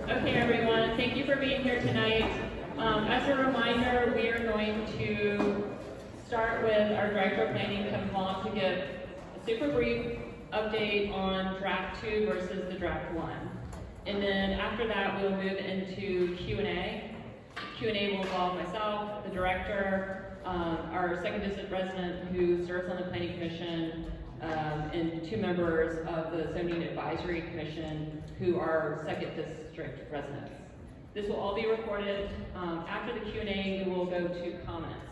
Okay, everyone, thank you for being here tonight. As a reminder, we are going to start with our Director of Planning coming along to give a super brief update on Draft 2 versus the Draft 1. And then after that, we'll move into Q&A. Q&A will involve myself, the Director, our second district resident who serves on the Planning Commission, and 2 members of the Zoning Advisory Commission who are second district residents. This will all be recorded. After the Q&A, we will go to comments.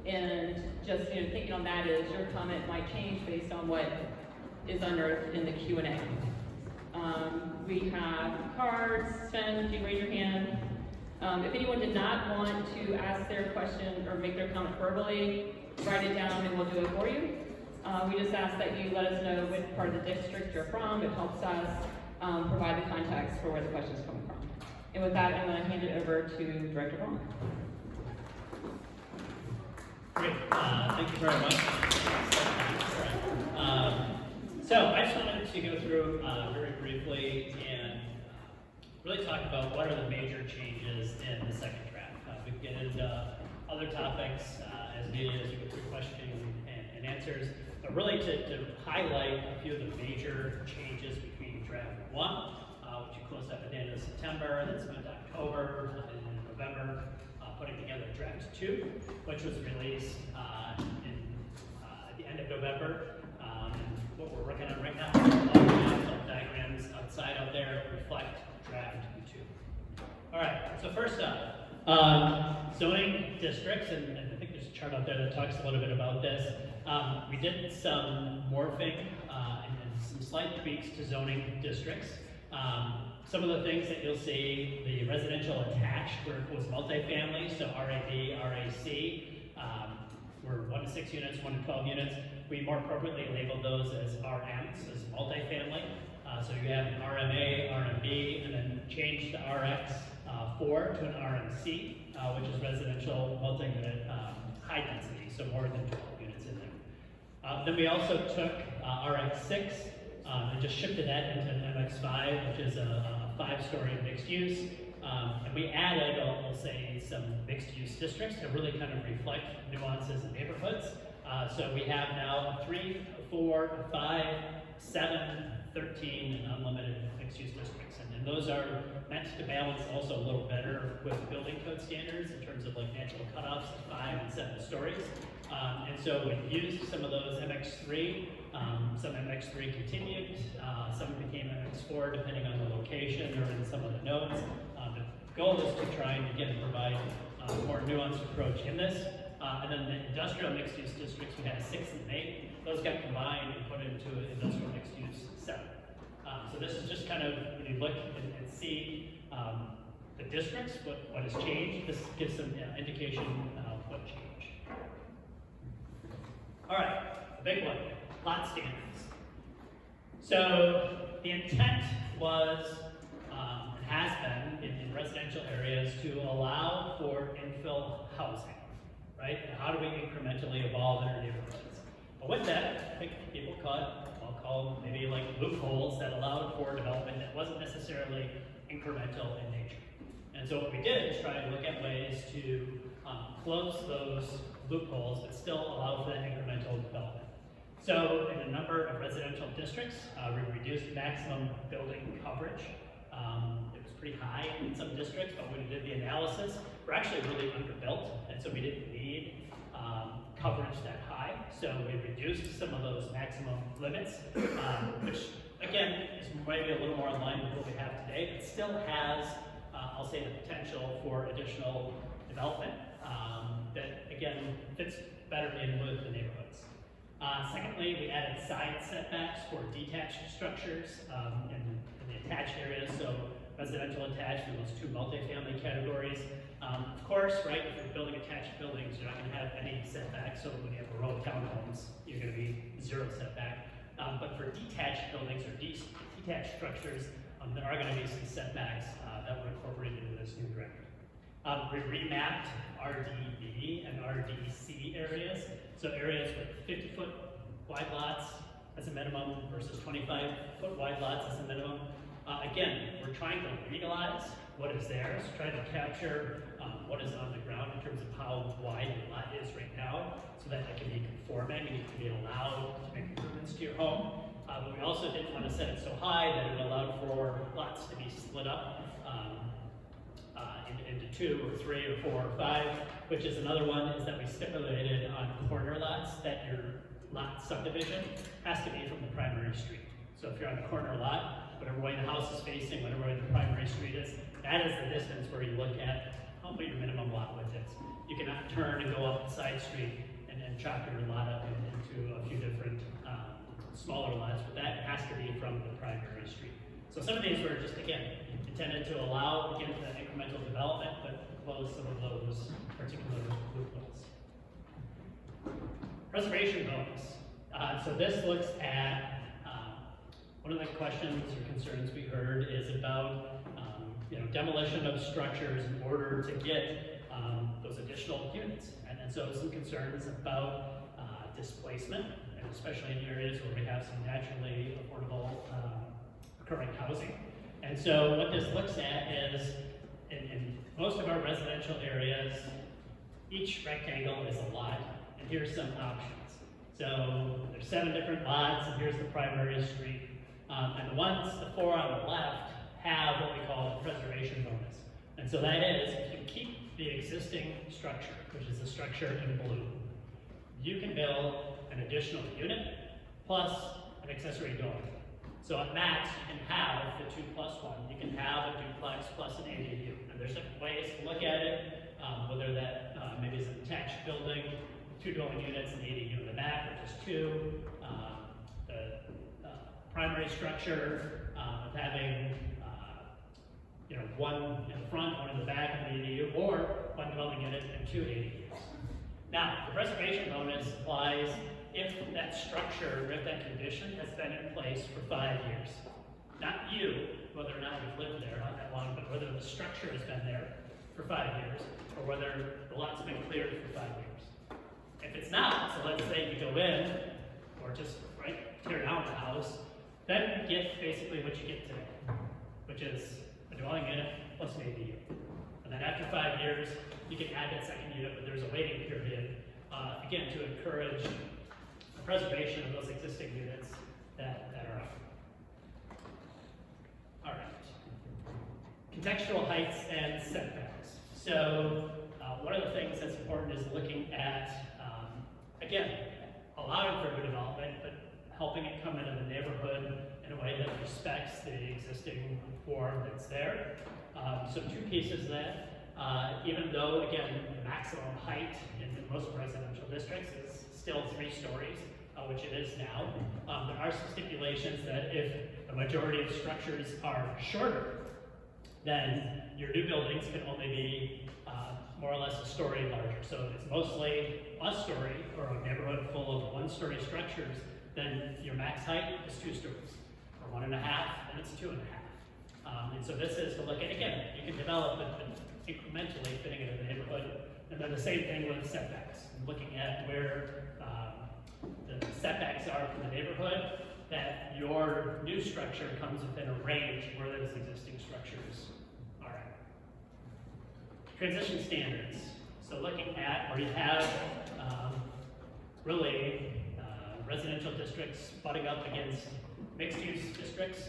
And just thinking on that is your comment might change based on what is unearthed in the Q&A. We have cards. Sven, if you raise your hand. If anyone did not want to ask their question or make their comment verbally, write it down and we'll do it for you. We just ask that you let us know which part of the district you're from. It helps us provide the context for where the question is coming from. And with that, I'm going to hand it over to Director Vaughn. Great, thank you very much. So I just wanted to go through very briefly and really talk about what are the major changes in the second draft. We can get into other topics as needed as we go through questions and answers, but really to highlight a few of the major changes between draft 1, which you closed up at the end of September, and then spent October and then November putting together draft 2, which was released at the end of November. And what we're working on right now, all the maps, all the diagrams outside out there reflect draft 2. All right, so first up, zoning districts, and I think there's a chart out there that talks a little bit about this. We did some morphing and some slight tweaks to zoning districts. Some of the things that you'll see, the residential attached was multifamily, so RAB, RAC, were 1 to 6 units, 1 to 12 units. We more appropriately labeled those as RMs, as multifamily. So you have an RMA, RMB, and then changed the RX4 to an RMC, which is residential multi-unit high density, so more than 12 units in there. Then we also took RX6 and just shifted that into an MX5, which is a 5-story mixed use. And we added, I'll say, some mixed-use districts to really kind of reflect nuances in neighborhoods. So we have now 3, 4, 5, 7, 13, and unlimited mixed-use districts. And those are meant to balance also a little better with building code standards in terms of like natural cutoffs at 5 and 7 stories. And so we used some of those MX3, some MX3 continued, some became MX4 depending on the location or in some of the nodes. The goal is to try and again provide a more nuanced approach in this. And then the industrial mixed-use districts, we had 6 and 8. Those got combined and put into an industrial mixed-use 7. So this is just kind of, when you look and see the districts, what has changed, this gives some indication of what changed. All right, the big one, lot standards. So the intent was, and has been in residential areas, to allow for infill housing, right? And how do we incrementally evolve in our neighborhoods? But with that, I think people caught, I'll call them maybe like loopholes that allowed for development that wasn't necessarily incremental in nature. And so what we did is try to look at ways to close those loopholes but still allow for that incremental development. So in a number of residential districts, we reduced maximum building coverage. It was pretty high in some districts, but when we did the analysis, we're actually really underbuilt, and so we didn't need coverage that high. So we reduced some of those maximum limits, which again is maybe a little more in line with what we have today, but still has, I'll say, the potential for additional development that again fits better in with the neighborhoods. Secondly, we added side setbacks for detached structures in the attached areas, so residential attached for those 2 multifamily categories. Of course, right, if you're building attached buildings, you're not going to have any setbacks, so when you have a row of townhomes, you're going to be 0 setback. But for detached buildings or detached structures, there are going to be some setbacks that were incorporated into this new directive. We remapped RDB and RDC areas, so areas with 50-foot wide lots as a minimum versus 25-foot wide lots as a minimum. Again, we're trying to legalize what is there, so trying to capture what is on the ground in terms of how wide the lot is right now, so that it can be conforming and you can be allowed to make improvements to your home. But we also didn't want to set it so high that it allowed for lots to be split up into 2 or 3 or 4 or 5, which is another one, is that we stipulated on corner lots that your lot subdivision has to be from the primary street. So if you're on a corner lot, whatever way the house is facing, whatever way the primary street is, that is the distance where you look at how what your minimum lot width is. You cannot turn and go up the side street and then chop your lot up into a few different smaller lots, but that has to be from the primary street. So some of these were just, again, intended to allow, again, the incremental development, but close some of those particular loopholes. Preservation bonus. So this looks at, one of the questions or concerns we heard is about demolition of structures in order to get those additional units. And so some concerns about displacement, and especially in areas where we have some naturally affordable occurring housing. And so what this looks at is, in most of our residential areas, each rectangle is a lot, and here's some options. So there's 7 different lots, and here's the primary street. And the 4 on the left have what we call the preservation bonus. And so that is, if you keep the existing structure, which is the structure in blue, you can build an additional unit plus an accessory dwelling. So at max, you can have the 2+1. You can have a duplex plus an ADU. And there's different ways to look at it, whether that maybe is an attached building, 2 dwelling units, and ADU in the back, or just 2. The primary structure of having 1 in the front, 1 in the back of the ADU, or 1 dwelling unit and 2 ADUs. Now, the preservation bonus applies if that structure, if that condition has been in place for 5 years. Not you, whether or not you've lived there not that long, but whether the structure has been there for 5 years, or whether the lot's been cleared for 5 years. If it's not, so let's say you go in, or just tear down the house, then you get basically what you get today, which is a dwelling unit plus an ADU. And then after 5 years, you can add that second unit, but there's a waiting period, again, to encourage the preservation of those existing units that are up. All right. Contextual heights and setbacks. So one of the things that's important is looking at, again, allowing for development, but helping it come into the neighborhood in a way that respects the existing form that's there. So 2 pieces of that. Even though, again, the maximum height in most residential districts is still 3 stories, which it is now, there are some stipulations that if the majority of structures are shorter, then your new buildings can only be more or less a story larger. So if it's mostly a story, or a neighborhood full of 1-story structures, then your max height is 2 stories, or 1.5, and it's 2.5. And so this is to look at, again, you can develop it incrementally fitting into the neighborhood. And then the same thing with setbacks, looking at where the setbacks are from the neighborhood, that your new structure comes within a range where those existing structures are at. Transition standards. So looking at where you have residential districts butting up against mixed-use districts,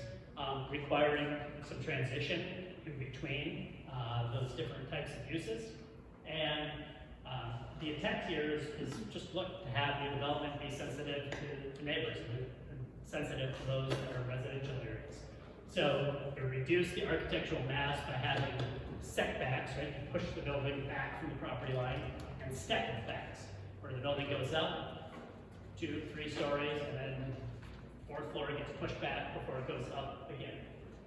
requiring some transition in between those different types of uses. And the intent here is just look to have your development be sensitive to neighbors and sensitive to those that are residential areas. So you reduce the architectural mass by having setbacks, right? You push the building back from the property line, and step backs, where the building goes up 2, 3 stories, and then 4th floor gets pushed back before it goes up again.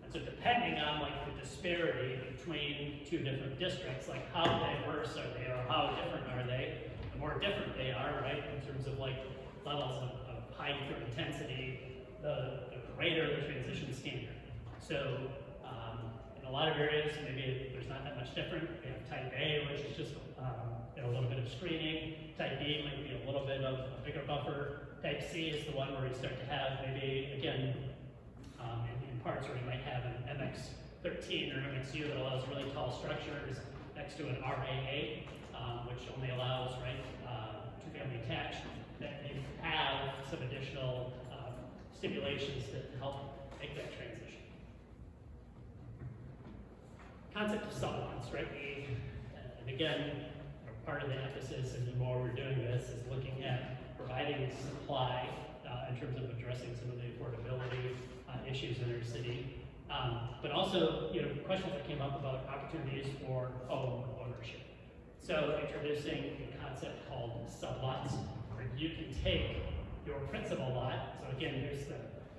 And so depending on the disparity between 2 different districts, how diverse are they, or how different are they, the more different they are, right, in terms of levels of height or intensity, the greater the transition standard. So in a lot of areas, maybe there's not that much different. We have type A, which is just a little bit of screening. Type B might be a little bit of a bigger buffer. Type C is the one where you start to have maybe, again, in parts where you might have an MX13 or MXU that allows really tall structures next to an RAA, which only allows, right, two-family attached, that you have some additional stipulations to help make that transition. Concept of sublots, right? And again, part of the emphasis and the more we're doing this is looking at providing supply in terms of addressing some of the affordability issues in our city. But also, questions that came up about opportunities for home ownership. So introducing a concept called sublots, where you can take your principal lot, so again, here's the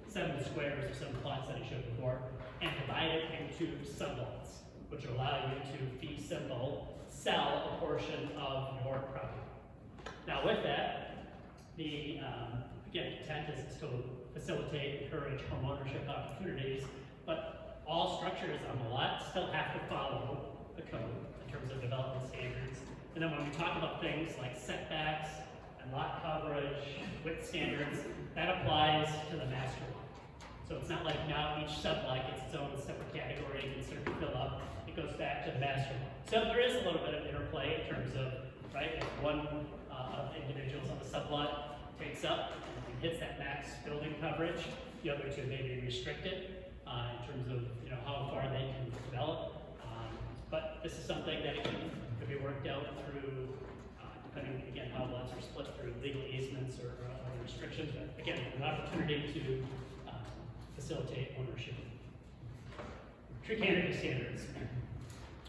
7 squares or 7 plots that I showed before, and divide it into sublots, which will allow you to fee simple sell a portion of your property. Now with that, the again, intent is to facilitate, encourage home ownership opportunities, but all structures on the lot still have to follow the code in terms of development standards. And then when we talk about things like setbacks and lot coverage, width standards, that applies to the master lot. So it's not like now each sublot gets its own separate category and can sort of fill up. It goes back to the master lot. So there is a little bit of interplay in terms of, right, if one of the individuals on the sublot takes up and hits that max building coverage, the other two may be restricted in terms of how far they can develop. But this is something that could be worked out through, depending again how lots are split through legal easements or other restrictions. But again, an opportunity to facilitate ownership. Tree canopy standards.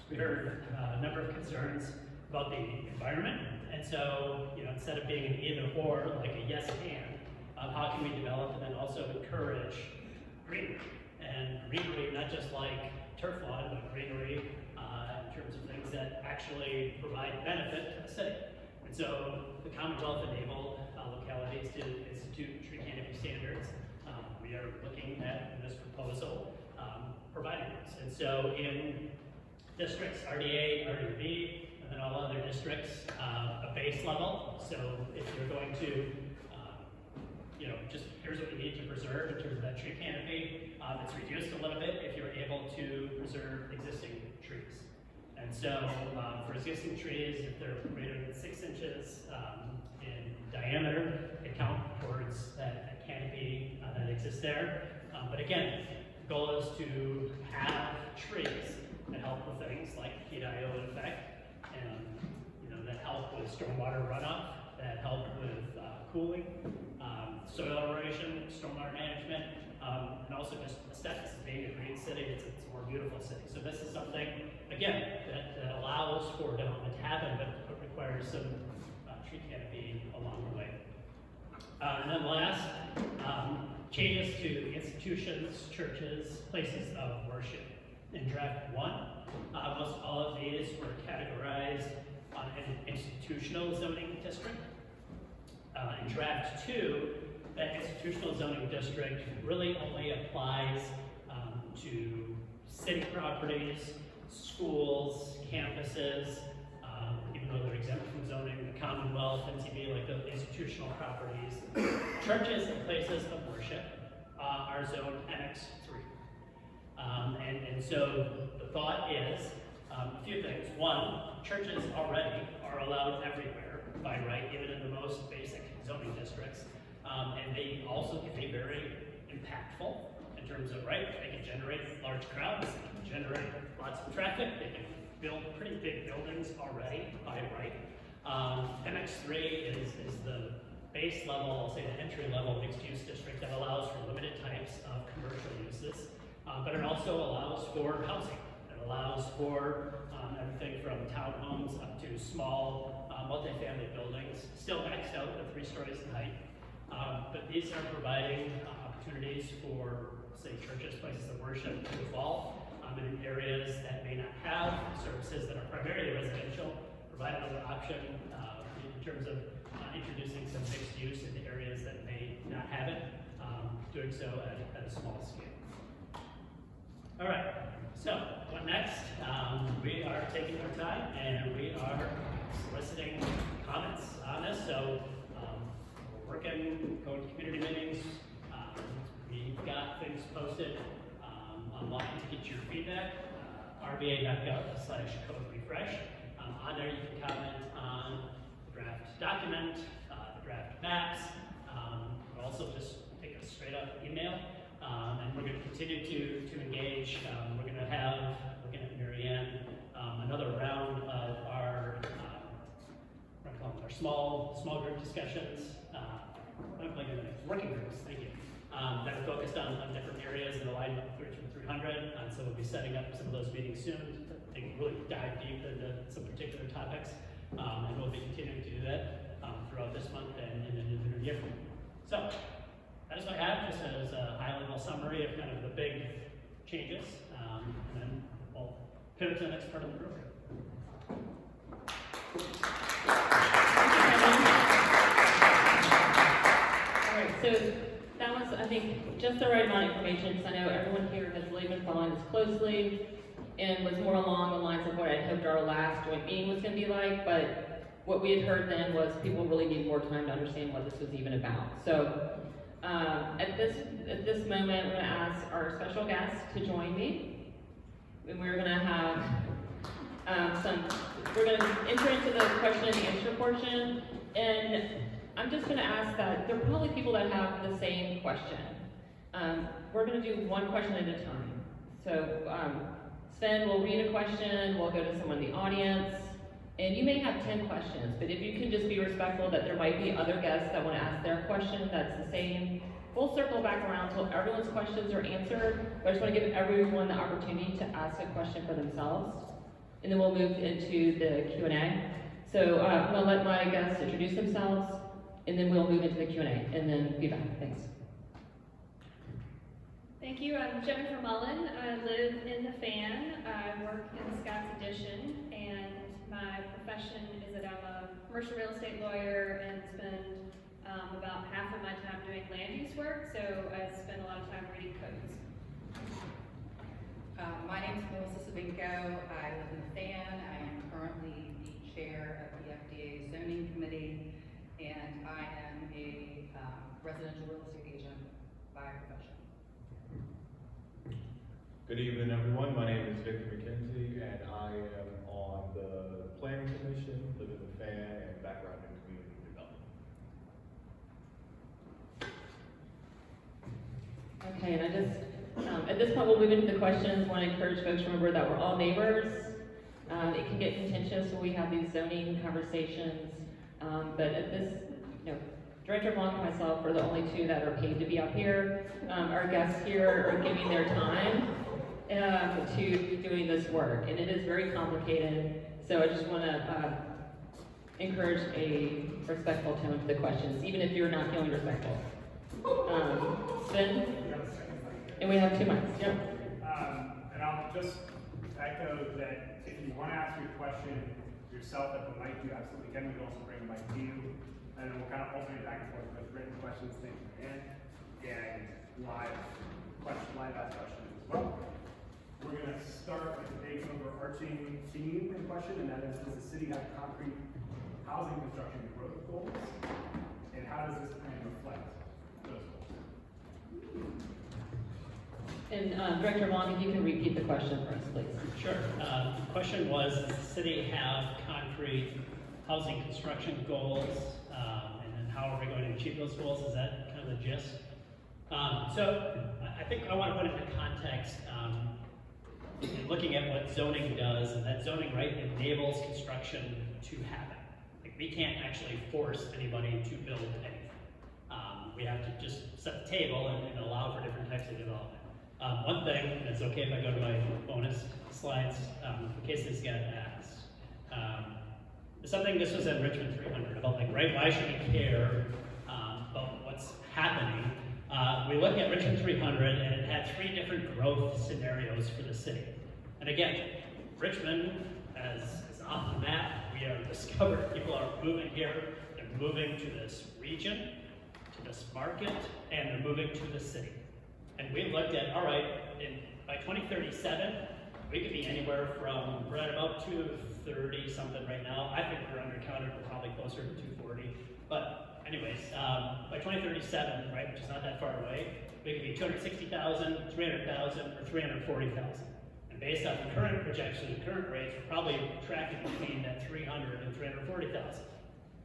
We heard a number of concerns about the environment, and so instead of being an either or, like a yes and, how can we develop and then also encourage greenery? And greenery, not just like turf lawn, but greenery in terms of things that actually provide benefit to the city. And so the Commonwealth enabled localities to institute tree canopy standards. We are looking at, in this proposal, providing this. And so in districts, RDA, RDB, and then all other districts, a base level. So if you're going to, just here's what you need to preserve in terms of that tree canopy, it's reduced a little bit if you're able to preserve existing trees. And so for existing trees, if they're greater than 6 inches in diameter, they count towards that canopy that exists there. But again, the goal is to have trees that help with things like heat IO effect, and that help with stormwater runoff, that help with cooling, soil erosion, stormwater management, and also just aesthetics. Being a green city, it's a more beautiful city. So this is something, again, that allows for development to happen, but it requires some tree canopy along the way. And then last, changes to institutions, churches, places of worship. In draft 1, most all of these were categorized on an institutional zoning district. In draft 2, that institutional zoning district really only applies to city properties, schools, campuses, even though they're exempt from zoning, the Commonwealth, MTB, like the institutional properties. Churches and places of worship are zoned NX3. And so the thought is a few things. One, churches already are allowed everywhere by right, even in the most basic zoning districts. And they also can be very impactful in terms of, right, they can generate large crowds, they can generate lots of traffic, they can build pretty big buildings already by right. MX3 is the base level, I'll say the entry level mixed use district that allows for limited types of commercial uses, but it also allows for housing. It allows for everything from townhomes up to small multifamily buildings, still maxed out at 3 stories in height. But these are providing opportunities for, say, churches, places of worship to evolve in areas that may not have services that are primarily residential, provide another option in terms of introducing some mixed use into areas that may not have it, doing so at a small scale. All right, so what next? We are taking our time and we are soliciting comments on this. So we're working, going to community meetings. We've got things posted online to get your feedback, rba.gov/code-refresh. On there, you can comment on the draft document, the draft maps, or also just take a straight up email. And we're going to continue to engage. We're going to have, looking at Mary Ann, another round of our small group discussions. Working groups. Thank you. That are focused on different areas in alignment with Richmond 300. So we'll be setting up some of those meetings soon. They can really dive deep into some particular topics, and we'll be continuing to do that throughout this month and into the new year. So that is what I have, just as a high-level summary of kind of the big changes, and then we'll pivot to the next part of the program. All right, so that was, I think, just the right amount of information, because I know everyone here has really been following this closely and was more along the lines of what I hoped our last joint meeting was going to be like, but what we had heard then was people really need more time to understand what this was even about. So at this moment, we're going to ask our special guest to join me, and we're going to have we're going to enter into the question and answer portion, and I'm just going to ask that there are probably people that have the same question. We're going to do one question at a time. So Sven will read a question, we'll go to someone in the audience, and you may have 10 questions, but if you can just be respectful that there might be other guests that want to ask their question that's the same, we'll circle back around until everyone's questions are answered. But I just want to give everyone the opportunity to ask a question for themselves, and then we'll move into the Q&A. So I'm going to let my guests introduce themselves, and then we'll move into the Q&A, and then be back. Thanks. Thank you. I'm Jennifer Mullen. I live in the Fan. I work in Scott's Addition, and my profession is that I'm a commercial real estate lawyer and spend about half of my time doing land use work, so I spend a lot of time reading codes. My name is Melissa Sabinko. I live in the Fan. I am currently the chair of the FDA zoning committee, and I am a residential real estate agent by profession. Good evening, everyone. My name is Victor McKenzie, and I am on the Planning Commission, live in the Fan, and background in community development. Okay, and I just, at this point we'll move into the questions. I want to encourage folks to remember that we're all neighbors. It can get contentious when we have these zoning conversations, but at this, Director Blanc and myself are the only two that are paid to be up here. Our guests here are giving their time to be doing this work, and it is very complicated, so I just want to encourage a respectful tone to the questions, even if you're not feeling respectful. Sven? And we have 2 mics. Yep. And I'll just echo that if you want to ask your question yourself at the mic, you absolutely can. We can also bring the mic to you. And then we'll kind of alternate back and forth with written questions, things and live ask questions as well. We're going to start with a big overarching theme and question, and that is, does the city have concrete housing construction growth goals? And how does this plan reflect those goals? And Director Blanc, if you can repeat the question for us, please. Sure. The question was, does the city have concrete housing construction goals? And then how are we going to achieve those goals? Is that kind of the gist? So I think I want to put it into context in looking at what zoning does, and that zoning, right, enables construction to happen. Like, we can't actually force anybody to build anything. We have to just set the table and allow for different types of development. One thing, and it's okay if I go to my bonus slides, in case this got asked. Something, this was at Richmond 300, about like, right, why should we care about what's happening? We looked at Richmond 300 and it had 3 different growth scenarios for the city. And again, Richmond, as off the map, we have discovered people are moving here, they're moving to this region, to this market, and they're moving to the city. And we looked at, all right, by 2037, we could be anywhere from, we're at about 230 something right now. I think we're undercounted, we're probably closer to 240. But anyways, by 2037, right, which is not that far away, we could be 260,000, 300,000, or 340,000. And based on the current projections, current rates, we're probably tracking between that 300 and 340,000.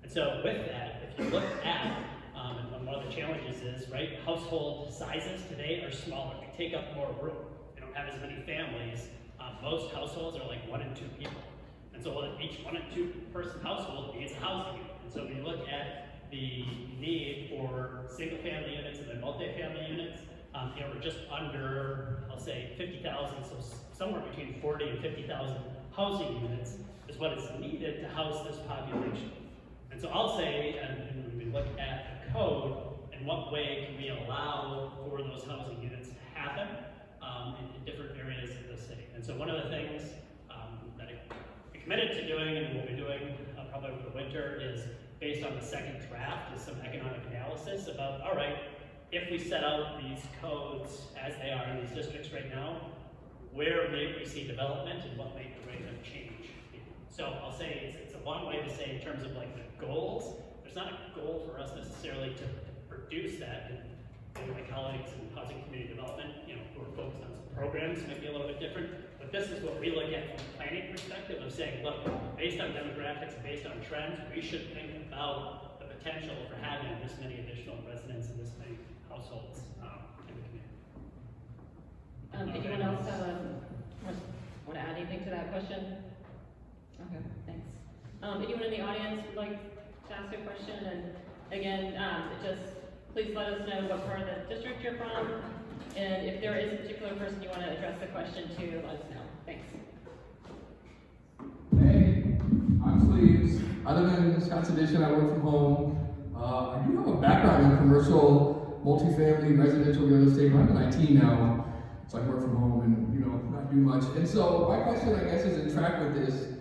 And so with that, if you look at, and one of the challenges is, right, household sizes today are smaller. They take up more room. They don't have as many families. Most households are like 1 and 2 people. And so each 1 and 2 person household needs a housing unit. And so when you look at the need for single family units and then multifamily units, we're just under, I'll say, 50,000, so somewhere between 40 and 50,000 housing units is what is needed to house this population. And so I'll say, and when we look at the code, in what way can we allow for those housing units to happen in different areas of the city? And so one of the things that I committed to doing and we'll be doing probably over the winter is based on the second draft is some economic analysis about, all right, if we set out these codes as they are in these districts right now, where may we see development and what may the rate of change be? So I'll say it's a long way to say in terms of like the goals, there's not a goal for us necessarily to produce that. And my colleagues in housing community development, who are focused on some programs might be a little bit different, but this is what we look at from a planning perspective of saying, look, based on demographics, based on trends, we should think about the potential for having this many additional residents and this many households in the community. Anyone else want to add anything to that question? Okay, thanks. Anyone in the audience would like to ask a question? And again, just please let us know what part of the district you're from. And if there is a particular person you want to address the question to, let us know. Thanks. Hey, I'm Sleeves. I live in Scotts Addition. I work from home. I do have a background in commercial, multifamily, residential real estate. But I'm 19 now, so I work from home and not do much. And so my question, I guess, is in track with this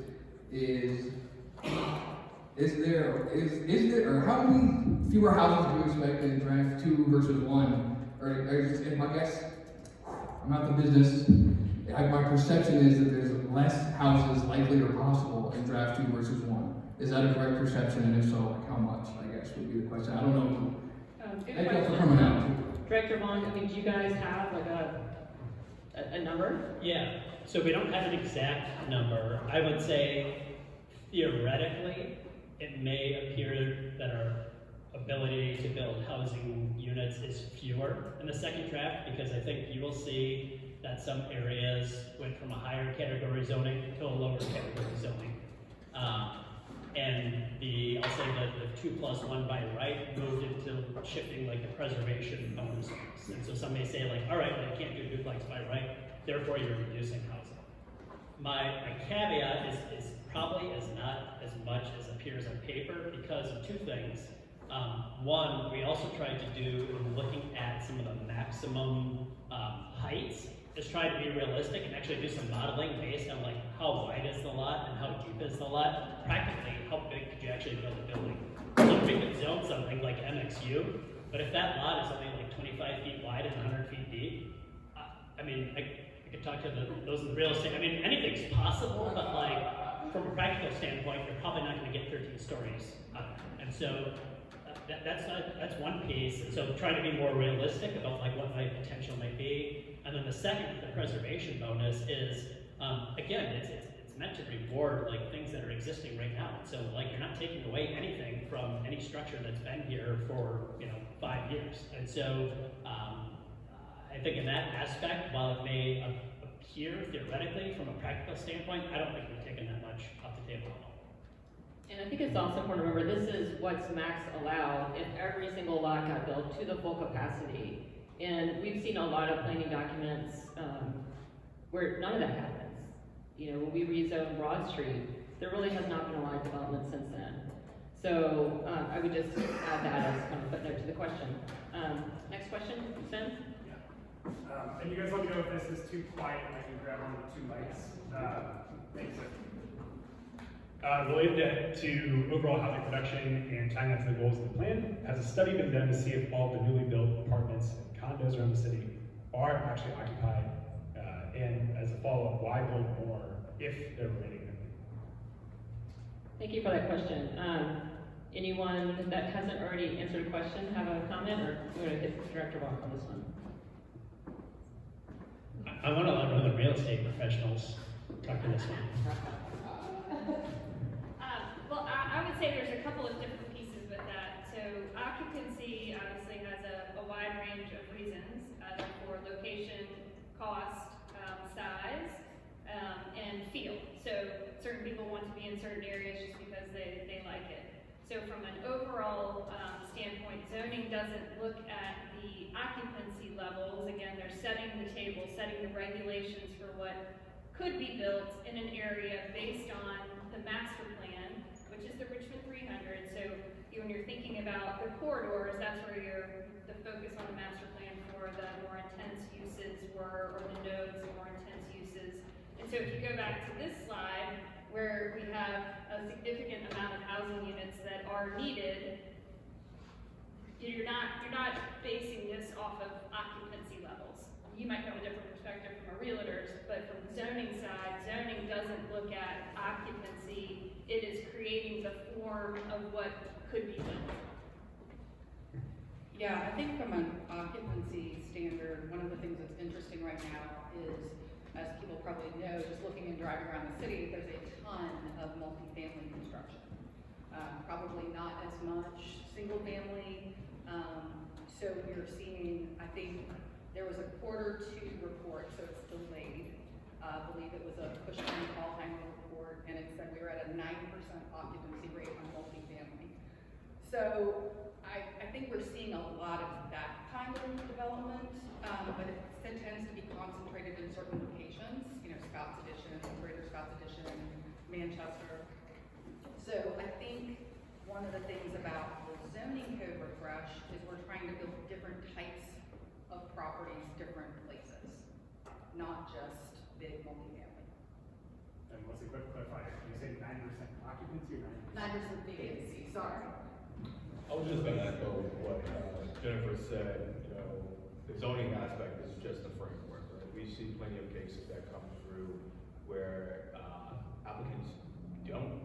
is there or how many fewer houses do you expect in draft 2 versus 1? Or I guess I'm not the business. My perception is that there's less houses likely or possible in draft 2 versus 1. Is that a correct perception? And if so, like how much? I guess would be the question. I don't know. Good Thank you question. for coming out. Director Vaughn, do you guys have like a number? Yeah, so we don't have an exact number. I would say theoretically, it may appear that our ability to build housing units is fewer in the second draft because I think you will see that some areas went from a higher category zoning to a lower category zoning. And I'll say that the 2+1 by right moved into shifting like the preservation bonus. And so some may say like, all right, well, you can't do duplex by right, therefore you're reducing housing. My caveat is probably is not as much as appears on paper because of 2 things. One, we also tried to do in looking at some of the maximum heights, is try to be realistic and actually do some modeling based on like how wide is the lot and how deep is the lot. Practically, how big could you actually build a building? So we could zone something like MXU, but if that lot is only like 25 feet wide and 100 feet deep, I could talk to those in the real estate. Anything's possible, but like from a practical standpoint, you're probably not going to get 13 stories out of it. And so that's one piece. And so trying to be more realistic about like what my potential might be. And then the second, the preservation bonus is, again, it's meant to reward like things that are existing right now. So like you're not taking away anything from any structure that's been here for 5 years. And so I think in that aspect, while it may appear theoretically from a practical standpoint, I don't think we've taken that much off the table at all. And I think it's also important to remember this is what's max allowed if every single lot got built to the full capacity. And we've seen a lot of planning documents where none of that happens. When we rezoned Broad Street, there really has not been a lot of development since then. So I would just add that as kind of a footnote to the question. Next question, Sven? And you guys let me know if this is too quiet and I can grab one of the 2 mics. Thanks. Related to overall housing production and tying that to the goals of the plan, has a study been done to see if all the newly built apartments and condos around the city are actually occupied? And as a follow-up, why build more if they're remaining empty? Thank you for that question. Anyone that hasn't already answered a question have a comment, or we're gonna hit Director Bach on this one? I want to let other real estate professionals talk to this one. Well, I would say there's a couple of different pieces with that. So occupancy obviously has a wide range of reasons for location, cost, size, and feel. So certain people want to be in certain areas just because they like it. So from an overall standpoint, zoning doesn't look at the occupancy levels. Again, they're setting the table, setting the regulations for what could be built in an area based on the master plan, which is the Richmond 300. So when you're thinking about the corridors, that's where the focus on the master plan for the more intense uses were, or the nodes, the more intense uses. And so if you go back to this slide, where we have a significant amount of housing units that are needed, you're not basing this off of occupancy levels. You might have a different perspective from a realtor's, but from the zoning side, zoning doesn't look at occupancy. It is creating the form of what could be built. Yeah, I think from an occupancy standard, one of the things that's interesting right now is, as people probably know, just looking and driving around the city, there's a ton of multifamily construction. Probably not as much single family. So we're seeing, I think, there was a Q2 report, so it's delayed. I believe it was a Cushman Alzheimer report, and it said we were at a 9% occupancy rate on multifamily. So I think we're seeing a lot of that kind of development, but it tends to be concentrated in certain locations, Scott's Addition, Greater Scott's Addition, Manchester. So I think one of the things about the zoning code refresh is we're trying to build different types of properties, different places, not just big multifamily. And what's the quick clarifier? You say 9% occupancy or 9%? 9% vacancy, sorry. I was just gonna echo what Jennifer said, the zoning aspect is just a framework, right? We see plenty of cases that come through where applicants don't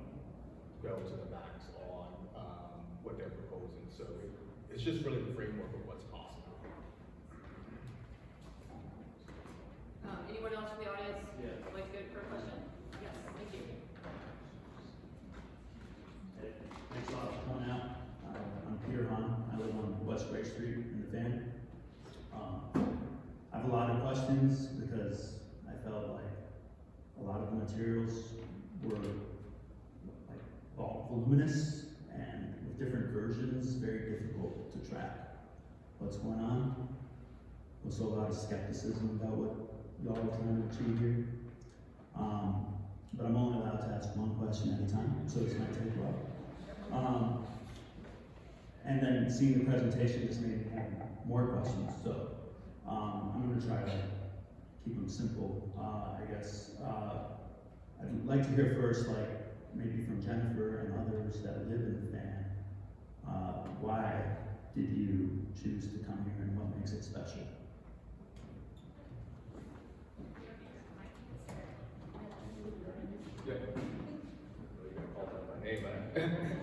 go to the max on what they're proposing. So it's just really the framework of what's possible. Anyone else from the audience? Yeah. Would like to go for a question? Yes, thank you. Thanks a lot for coming out. I'm Peter Hahn. I live on West Gray Street in the Fan. I have a lot of questions because I felt like a lot of the materials were like voluminous and with different versions, very difficult to track what's going on. Also a lot of skepticism about what y'all are trying to achieve here. But I'm only allowed to ask one question at a time, so this might take a while. And then seeing the presentation just made me have more questions. So I'm going to try to keep them simple, I guess. I'd like to hear first, maybe from Jennifer and others that live in the Fan, why did you choose to come here and what makes it special? Yeah. You're gonna call that my name, man.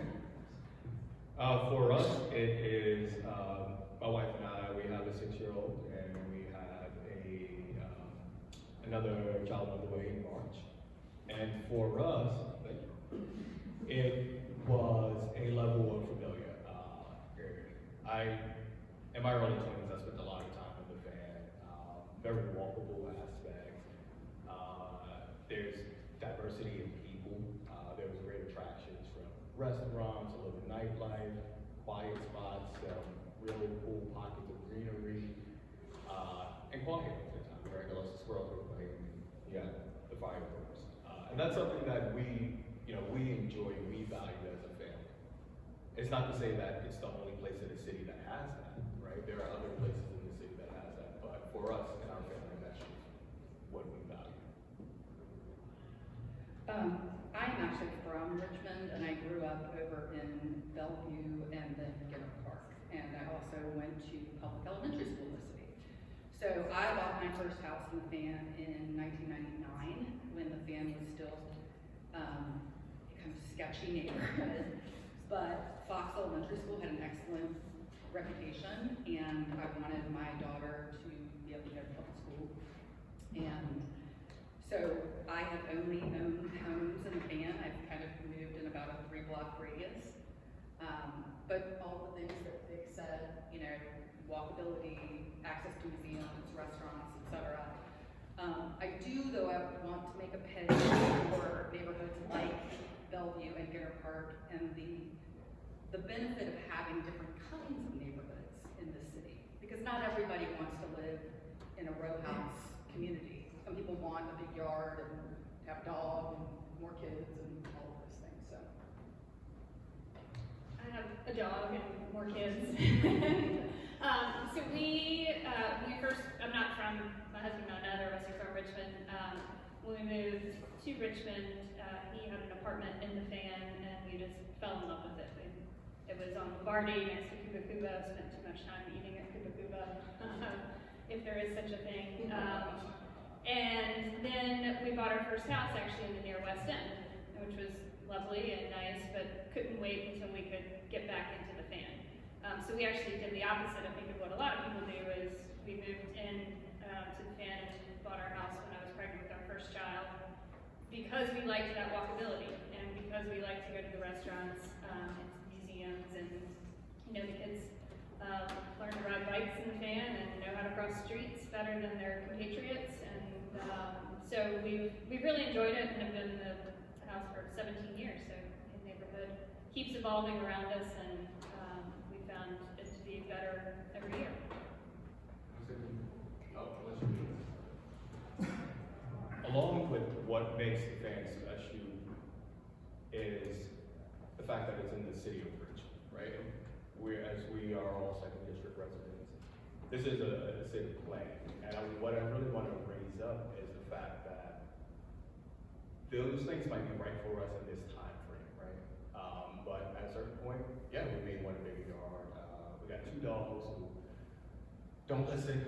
For us, it is my wife and I. We have a 6-year-old, and we have another child on the way in March. And for us, it was a level of familiar. In my early 20s, I spent a lot of time in the Fan. Very walkable aspect. There's diversity in people. There was great attractions from restaurants, a little nightlife, quiet spots, really cool pockets of greenery, and quiet at the time. Right, unless the squirrels were playing, the fireworks. And that's something that we enjoy, we value as a family. It's not to say that it's the only place in the city that has that, right? There are other places in the city that has that, but for us and our family, that's just what we value. I'm actually from Richmond, and I grew up over in Bellevue and then Gibbon Park. And I also went to public elementary school in the city. So I bought my first house in the Fan in 1999, when the Fan was still kind of sketchy neighborhood. But Fox Elementary School had an excellent reputation, and I wanted my daughter to be able to go to public school. And so I have only owned homes in the Fan. I've kind of moved in about a 3-block radius. But all the things that Vic said, you know, walkability, access to museums, restaurants, etc. I do, though, I want to make a pitch for neighborhoods like Bellevue and Ginter Park and the benefit of having different kinds of neighborhoods in the city. Because not everybody wants to live in a row house community. Some people want a big yard and have a dog and more kids and all of those things, so. I have a dog and more kids. So we first, I'm not from, my husband and I, neither of us are from Richmond. When we moved to Richmond, he had an apartment in the Fan, and we just fell in love with it. It was on Lombardi next to Cuba Cuba. Spent too much time eating at Cuba Cuba, if there is such a thing. And then we bought our first house actually in the near West End, which was lovely and nice, but couldn't wait until we could get back into the Fan. So we actually did the opposite, I think, of what a lot of people do, is we moved in to the Fan and bought our house when I was pregnant with our first child, because we liked that walkability, and because we liked to go to the restaurants, and museums, and, you know, the kids learn to ride bikes in the Fan and know how to cross streets better than their compatriots, and so we've really enjoyed it and have been in the house for 17 years, so the neighborhood keeps evolving around us, and we found it to be better every year. Along with what makes the Fan special is the fact that it's in the city of Richmond, right? We are all second district residents. This is a city plan, and what I really want to raise up is the fact that those things might be right for us in this time frame, right? But at a certain point, yeah, we may want a bigger yard. We got 2 dogs who don't listen.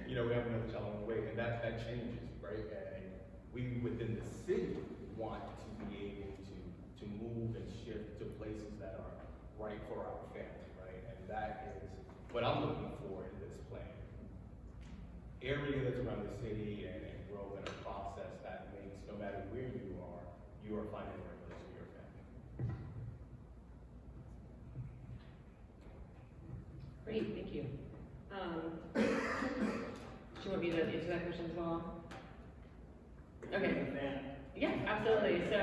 You know, we have another child on the way, and that changes, right? And we within the city want to be able to move and shift to places that are right for our family, right? And that is what I'm looking for in this plan. Areas around the city and grow in a process that makes, no matter where you are finding the right place for your family. Great, thank you. Do you want me to answer that question as well? Okay. Yeah, absolutely. So,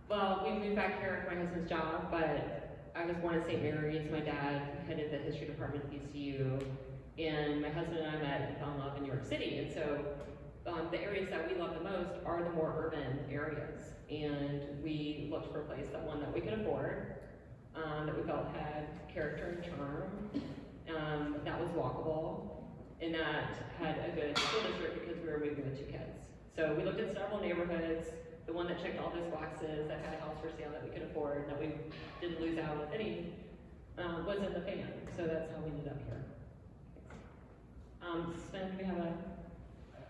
well, we moved back here for my husband's job, but I was born in St. Mary's. My dad headed the history department at ECU, and my husband and I met and fell in love in New York City. And so, the areas that we love the most are the more urban areas. And we looked for a place that we could afford, that we felt had character and charm, that was walkable, and that had a good school district because we were moving with 2 kids. So we looked at several neighborhoods. The one that checked all those boxes, that had a house for sale that we could afford, that we didn't lose out with any, was in the Fan. So that's how we ended up here. Sven, do we have a?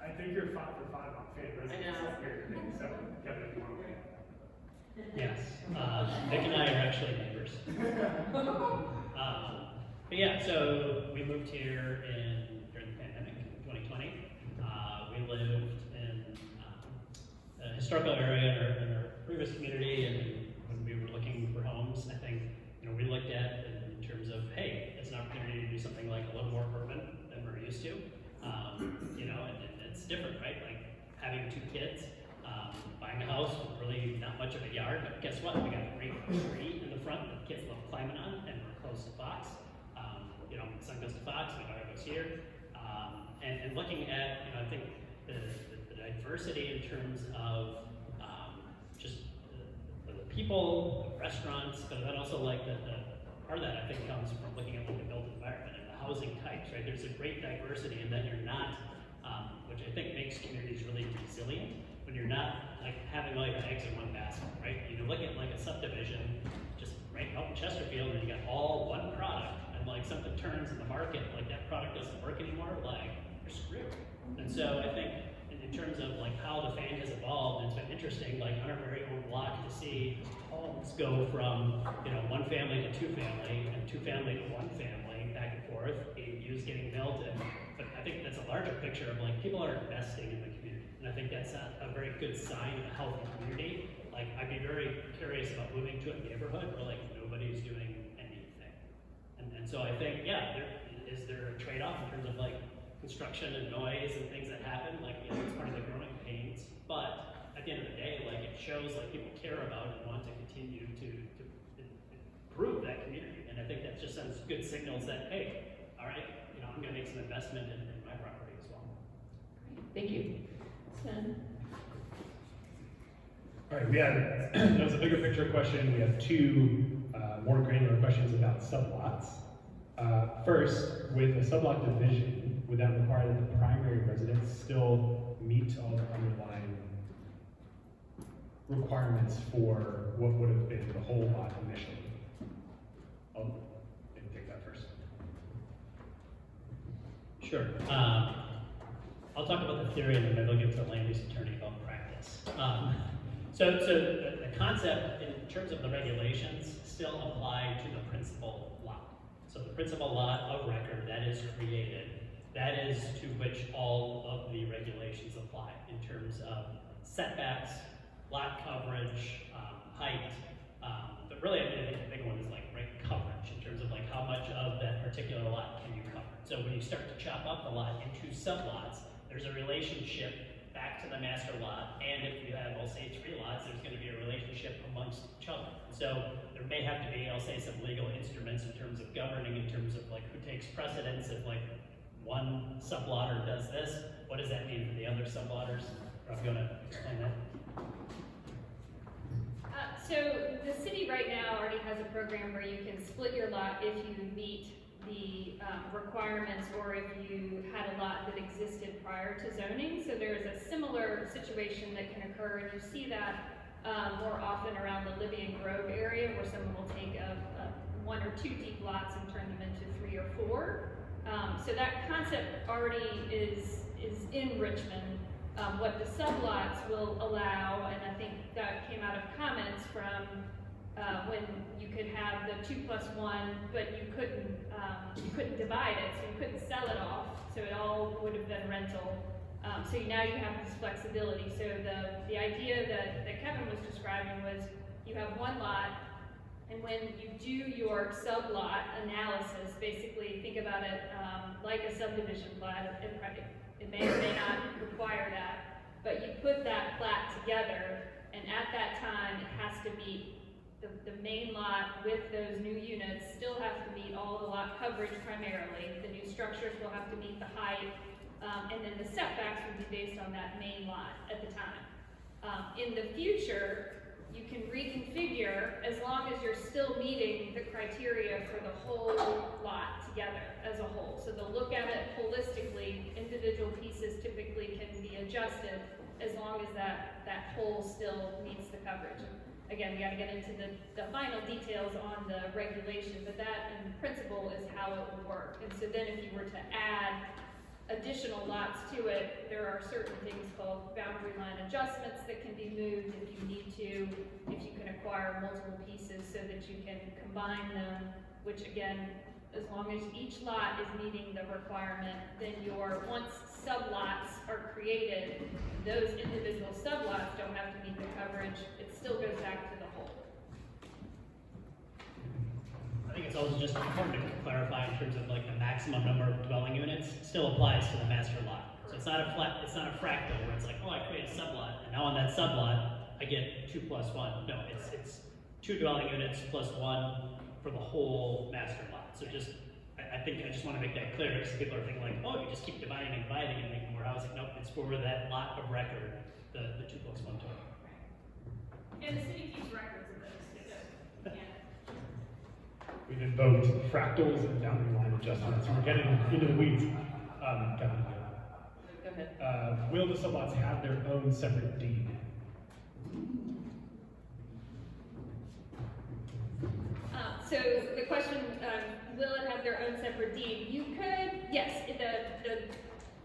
I think you're fine on Fan residents. I know. Here, so Kevin, if you want to weigh in. Yes, Vic and I are actually neighbors. But yeah, so we moved here during the pandemic in 2020. We lived in a historical area in our previous community, and when we were looking for homes, I think, you know, we looked at in terms of, hey, it's an opportunity to do something like a little more urban than we're used to. You know, and it's different, right? Like having 2 kids, buying a house with really not much of a yard, but guess what? We got a great tree in the front that the kids love climbing on, and we're close to Fox. You know, my son goes to Fox, my daughter goes here. And looking at, you know, I think the diversity in terms of just the people, the restaurants, but then also like the part of that I think comes from looking at like the built environment and the housing types, right? There's a great diversity in that you're not, which I think makes communities really resilient, when you're not like having all your eggs in one basket, right? You look at like a subdivision just right out in Chesterfield, and you got all one product, and like something turns in the market, like that product doesn't work anymore, like you're screwed. And so I think in terms of like how the Fan has evolved, it's been interesting interesting, like on our very own block, to see homes go from, you know, one family to two family, and two family to one family, back and forth, ADUs getting built, and but I think that's a larger picture of like, people are investing in the community, and I think that's a very good sign of a healthy community. Like, I'd be very curious about moving to a neighborhood where like nobody's doing anything. And so I think, yeah, is there a trade-off in terms of like construction and noise and things that happen? Like, yeah, it's part of the growing pains, but at the end of the day, like, it shows like people care about and want to continue to improve that community. And I think that just sends good signals that, hey, all right, you know, I'm gonna make some investment in my property as well. Thank you. Sven? All right, we had, that was a bigger picture question. We have two more granular questions about sublots. First, with a sublot division, would that require that the primary residence still meet all the underlying requirements for what would have been the whole lot initially? I'll maybe take that first. Sure. I'll talk about the theory and then maybe I'll give it to the land use attorney about practice. So the concept in terms of the regulations still apply to the principal lot. So the principal lot of record that is created, that is to which all of the regulations apply in terms of setbacks, lot coverage, height, but really I think the big one is like right coverage in terms of like how much of that particular lot can you cover. So when you start to chop up the lot into sublots, there's a relationship back to the master lot, and if you have, I'll say, 3 lots, there's going to be a relationship amongst each other. So there may have to be, I'll say, some legal instruments in terms of governing, in terms of like who takes precedence if like one sublotter does this, what does that mean for the other sublotters? Rob, you want to explain that? So the city right now already has a program where you can split your lot if you meet the requirements or if you had a lot that existed prior to zoning. So there's a similar situation that can occur, and you see that more often around the Libyan Grove area, where someone will take 1 or 2 deep lots and turn them into 3 or 4. So that concept already is in Richmond. What the sublots will allow, and I think that came out of comments from when you could have the 2+1, but you couldn't divide it, so you couldn't sell it off, so it all would have been rental. So now you have this flexibility. So the idea that Kevin was describing was you have one lot, and when you do your sublot analysis, basically think about it like a subdivision plat. It may or may not require that, but you put that plat together, and at that time, it has to meet the main lot with those new units still have to meet all the lot coverage primarily. The new structures will have to meet the height, and then the setbacks would be based on that main lot at the time. In the future, you can reconfigure as long as you're still meeting the criteria for the whole lot together as a whole. So they'll look at it holistically. Individual pieces typically can be adjusted as long as that whole still meets the coverage. Again, we got to get into the final details on the regulation, but that in principle is how it will work. And so then if you were to add additional lots to it, there are certain things called boundary line adjustments that can be moved if you need to, if you can acquire multiple pieces so that you can combine them, which again, as long as each lot is meeting the requirement, then once sublots are created, those individual sublots don't have to meet the coverage. It still goes back to the whole. I think it's also just important to clarify in terms of like the maximum number of dwelling units still applies to the master lot. So it's not a fractal where it's like, oh, I create a sublot, and now on that sublot, I get 2+1. No, it's 2 dwelling units plus 1 for the whole master lot. So I think I just want to make that clear, because people are thinking like, oh, you just keep dividing and dividing and making more housing. Nope, it's for that lot of record, the 2+1 total. And the city keeps records of those, so, yeah. We've invoked fractals and boundary line adjustments. We're getting into the weeds. Kevin. Go ahead. Will the sublots have their own separate deed? So the question, will it have their own separate deed? You could, yes,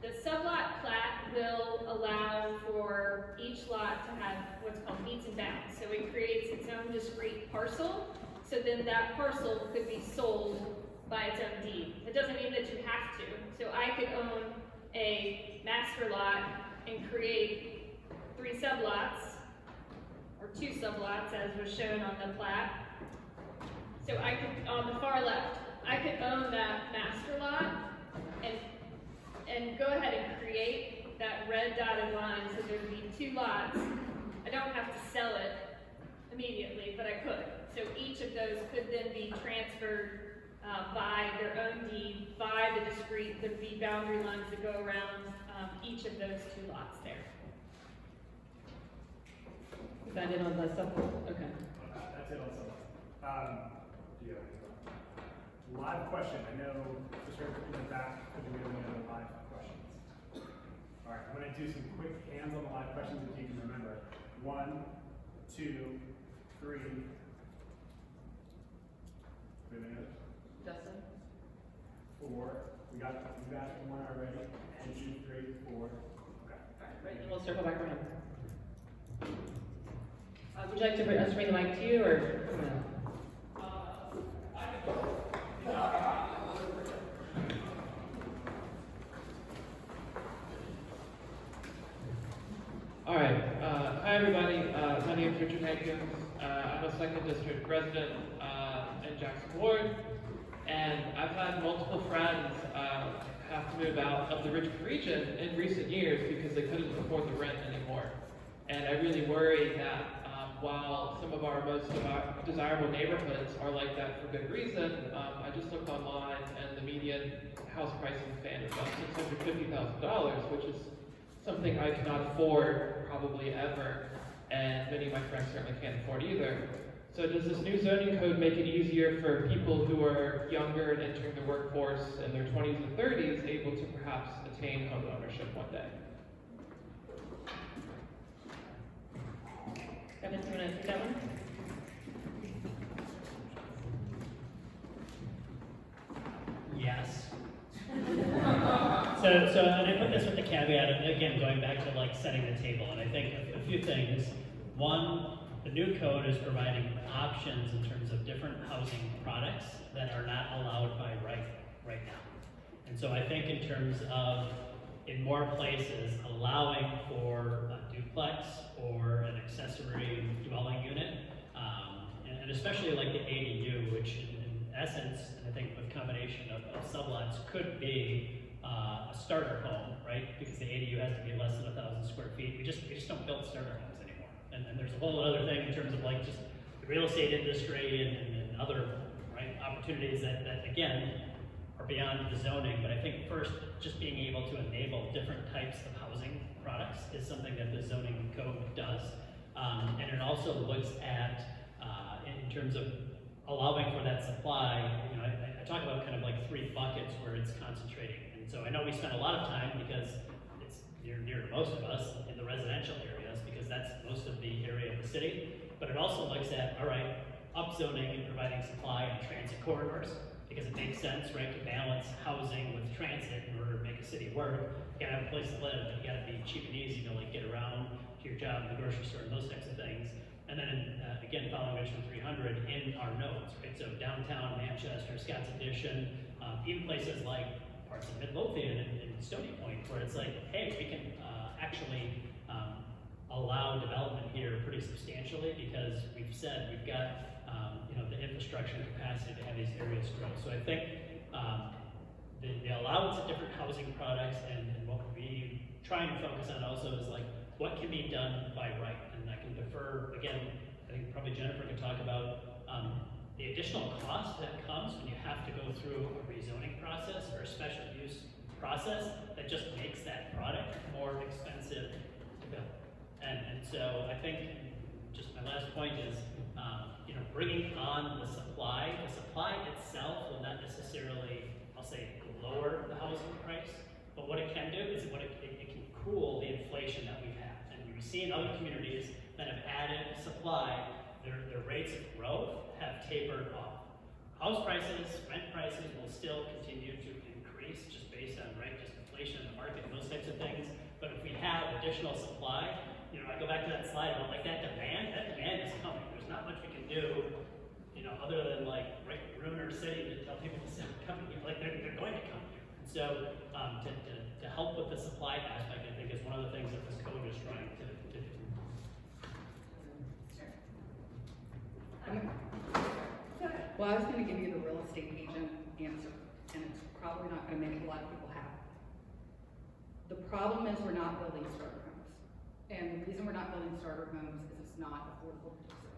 The sublot plat will allow for each lot to have what's called meets and bounds. So it creates its own discrete parcel, so then that parcel could be sold by its own deed. It doesn't mean that you have to. So I could own a master lot and create 3 sublots, or 2 sublots as was shown on the plat. So I could, on the far left, I could own that master lot and go ahead and create that red dotted line so there'd be 2 lots. I don't have to sell it immediately, but I could. So each of those could then be transferred by their own deed, by the discrete, there'd be boundary lines that go around each of those 2 lots there. Is that it on the sub? Okay. That's it on some. Do you have any live question? I know just right in the back, could we have any other live questions? All right, I'm gonna do some quick hands on the live questions if you can remember. 1, 2, 3. Do we have any others? Justin? 4. We got one already. 1, 2, 3, 4. Okay. Right, and we'll circle back around. Would you like to us to bring the mic to you, or? All right. Hi, everybody. My name is Richard Hankins. I'm a 2nd District resident in Jackson Ward, and I've had multiple friends have to move out of the Richmond region in recent years because they couldn't afford the rent anymore. And I really worry that while some of our most desirable neighborhoods are like that for good reason, I just looked online and the median house price in the fan is about $650,000, which is something I cannot afford probably ever, and many of my friends certainly can't afford either. So does this new zoning code make it easier for people who are younger and entering the workforce in their 20s and 30s able to perhaps attain home ownership one day? Kevin, do you want to take that one? Yes. So, and I put this with the caveat of, again, going back to like setting the table, and I think a few things. One, the new code is providing options in terms of different housing products that are not allowed by right now. And so I think in terms of, in more places, allowing for a duplex or an accessory dwelling unit, and especially like the ADU, which in essence, and I think with combination of sublots, could be a starter home, right? Because the ADU has to be less than 1,000 square feet. We just don't build starter homes anymore. And there's a whole other thing in terms of like just the real estate industry and other opportunities that again are beyond the zoning. But I think first, just being able to enable different types of housing products is something that the zoning code does. And it also looks at in terms of allowing for that supply. You know, I talk about kind of like 3 buckets where it's concentrating. And so I know we spend a lot of time, because it's near to most of us, in the residential areas, because that's most of the area of the city. But it also looks at, all right, upzoning and providing supply on transit corridors, because it makes sense, right, to balance housing with transit in order to make a city work. You gotta have a place to live, but you gotta be cheap and easy to like get around to your job, the grocery store, and those types of things. And then again, following Richmond 300 in our nodes, right? So downtown Manchester, Scott's Addition, even places like parts of Midlothian and Stony Point, where it's like, hey, we can actually allow development here pretty substantially, because we've said we've got the infrastructure and capacity to have these areas grow. So I think the allowance of different housing products and what we try and focus on also is like what can be done by right. And I can defer, again, I think probably Jennifer can talk about the additional cost that comes when you have to go through a rezoning process or a special use process that just makes that product more expensive to build. And so I think just my last point is, bringing on the supply itself will not necessarily, I'll say, lower the housing price, but what it can do is it can cool the inflation that we've had. And we see in other communities that have added supply, their rates of growth have tapered off. House prices, rent prices will still continue to increase just based on, just inflation inflation in the market and those types of things. But if we have additional supply, you know, I go back to that slide about like that demand is coming. There's not much we can do, you know, other than like ruin our city to tell people to stop coming here. Like they're going to come here. And so to help with the supply aspect, I think is one of the things that this code is trying to do. Well, I was gonna give you the real estate agent answer, and it's probably not gonna make a lot of people happy. The problem is we're not building starter homes. And the reason we're not building starter homes is it's not affordable to do so.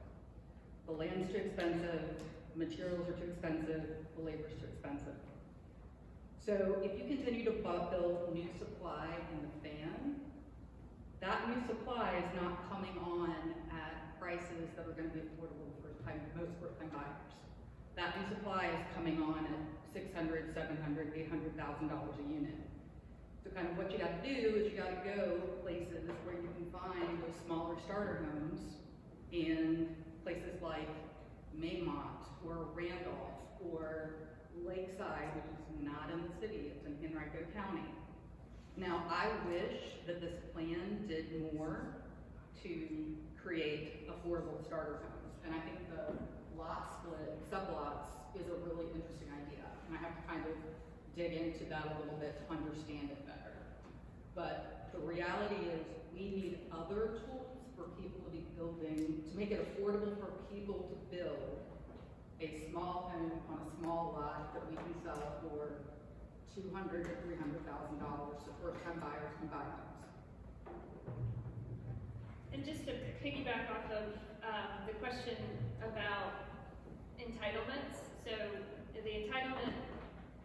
The land's too expensive, materials are too expensive, the labor's too expensive. So if you continue to build new supply in the fan, that new supply is not coming on at prices that are gonna be affordable for most first-time buyers. That new supply is coming on at $600,000, $700,000, $800,000 a unit. So kind of what you gotta do is you gotta go places where you can find those smaller starter homes in places like Maymont or Randolph or Lakeside, which is not in the city, it's in Henrico County. Now, I wish that this plan did more to create affordable starter homes. And I think the lot split, sublots, is a really interesting idea. And I have to kind of dig into that a little bit to understand it better. But the reality is we need other tools for people to be building, to make it affordable for people to build a small home on a small lot that we can sell for $200,000 to $300,000 so first-time buyers can buy homes. And just to piggyback off of the question about entitlements, so the entitlement